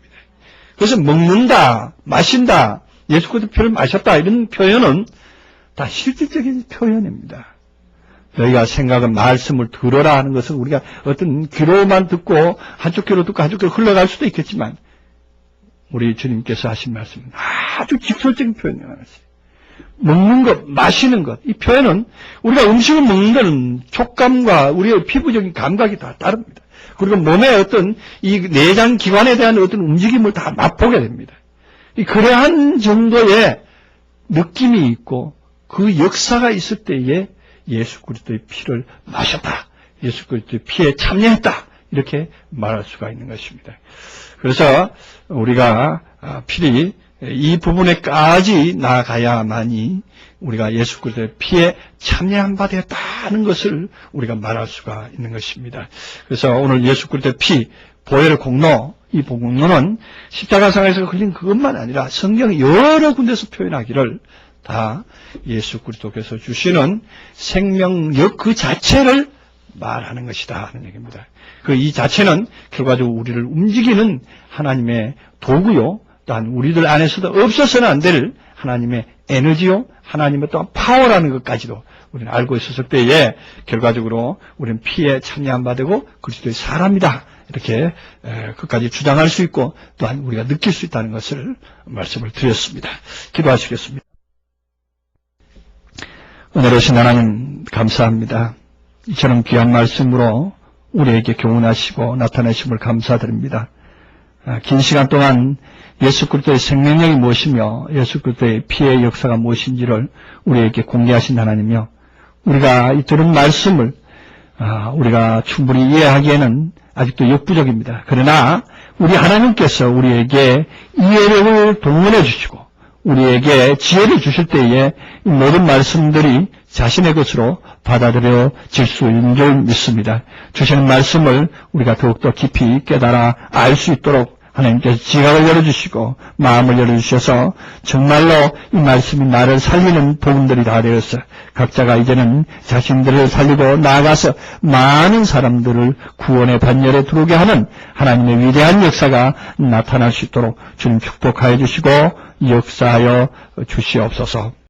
그래서 먹는다, 마신다, 예수 그리스도 피를 마셨다 이런 표현은 다 실질적인 표현입니다. 너희가 생각은 말씀을 들어라 하는 것은 우리가 어떤 귀로만 듣고 한쪽 귀로 듣고 한쪽 귀로 흘러갈 수도 있겠지만 우리 주님께서 하신 말씀은 아주 직설적인 표현이라는 것이에요. 먹는 것, 마시는 것, 이 표현은 우리가 음식을 먹는 데는 촉감과 우리의 피부적인 감각이 다 다릅니다. 그리고 몸의 어떤 이 내장 기관에 대한 어떤 움직임을 다 맛보게 됩니다. 그러한 정도의 느낌이 있고 그 역사가 있을 때에 예수 그리스도의 피를 마셨다. 예수 그리스도의 피에 참여했다. 이렇게 말할 수가 있는 것입니다. 그래서 우리가 필히 이 부분에까지 나아가야만이 우리가 예수 그리스도의 피에 참여한 바 되었다는 것을 우리가 말할 수가 있는 것입니다. 그래서 오늘 예수 그리스도의 피, 보혈의 공로, 이 공로는 십자가상에서 흘린 그것만 아니라 성경 여러 군데서 표현하기를 다 예수 그리스도께서 주시는 생명력 그 자체를 말하는 것이다 하는 얘기입니다. 이 자체는 결과적으로 우리를 움직이는 하나님의 도구요, 또한 우리들 안에서도 없어서는 안 될 하나님의 에너지요, 하나님의 또한 파워라는 것까지도 우리는 알고 있었을 때에 결과적으로 우리는 피에 참여한 바 되고 그리스도의 사람이다. 이렇게 끝까지 주장할 수 있고 또한 우리가 느낄 수 있다는 것을 말씀을 드렸습니다. 기도하시겠습니다. 은혜로우신 하나님 감사합니다. 이처럼 귀한 말씀으로 우리에게 교훈하시고 나타내심을 감사드립니다. 긴 시간 동안 예수 그리스도의 생명력이 무엇이며 예수 그리스도의 피의 역사가 무엇인지를 우리에게 공개하신 하나님이며 우리가 이 들은 말씀을 우리가 충분히 이해하기에는 아직도 역부족입니다. 그러나 우리 하나님께서 우리에게 이해력을 동원해 주시고 우리에게 지혜를 주실 때에 이 모든 말씀들이 자신의 것으로 받아들여질 수 있는 줄 믿습니다. 주시는 말씀을 우리가 더욱더 깊이 깨달아 알 수 있도록 하나님께서 지각을 열어주시고 마음을 열어주셔서 정말로 이 말씀이 나를 살리는 복음들이 다 되어서 각자가 이제는 자신들을 살리고 나아가서 많은 사람들을 구원의 반열에 들어오게 하는 하나님의 위대한 역사가 나타날 수 있도록 주님 축복하여 주시고 역사하여 주시옵소서.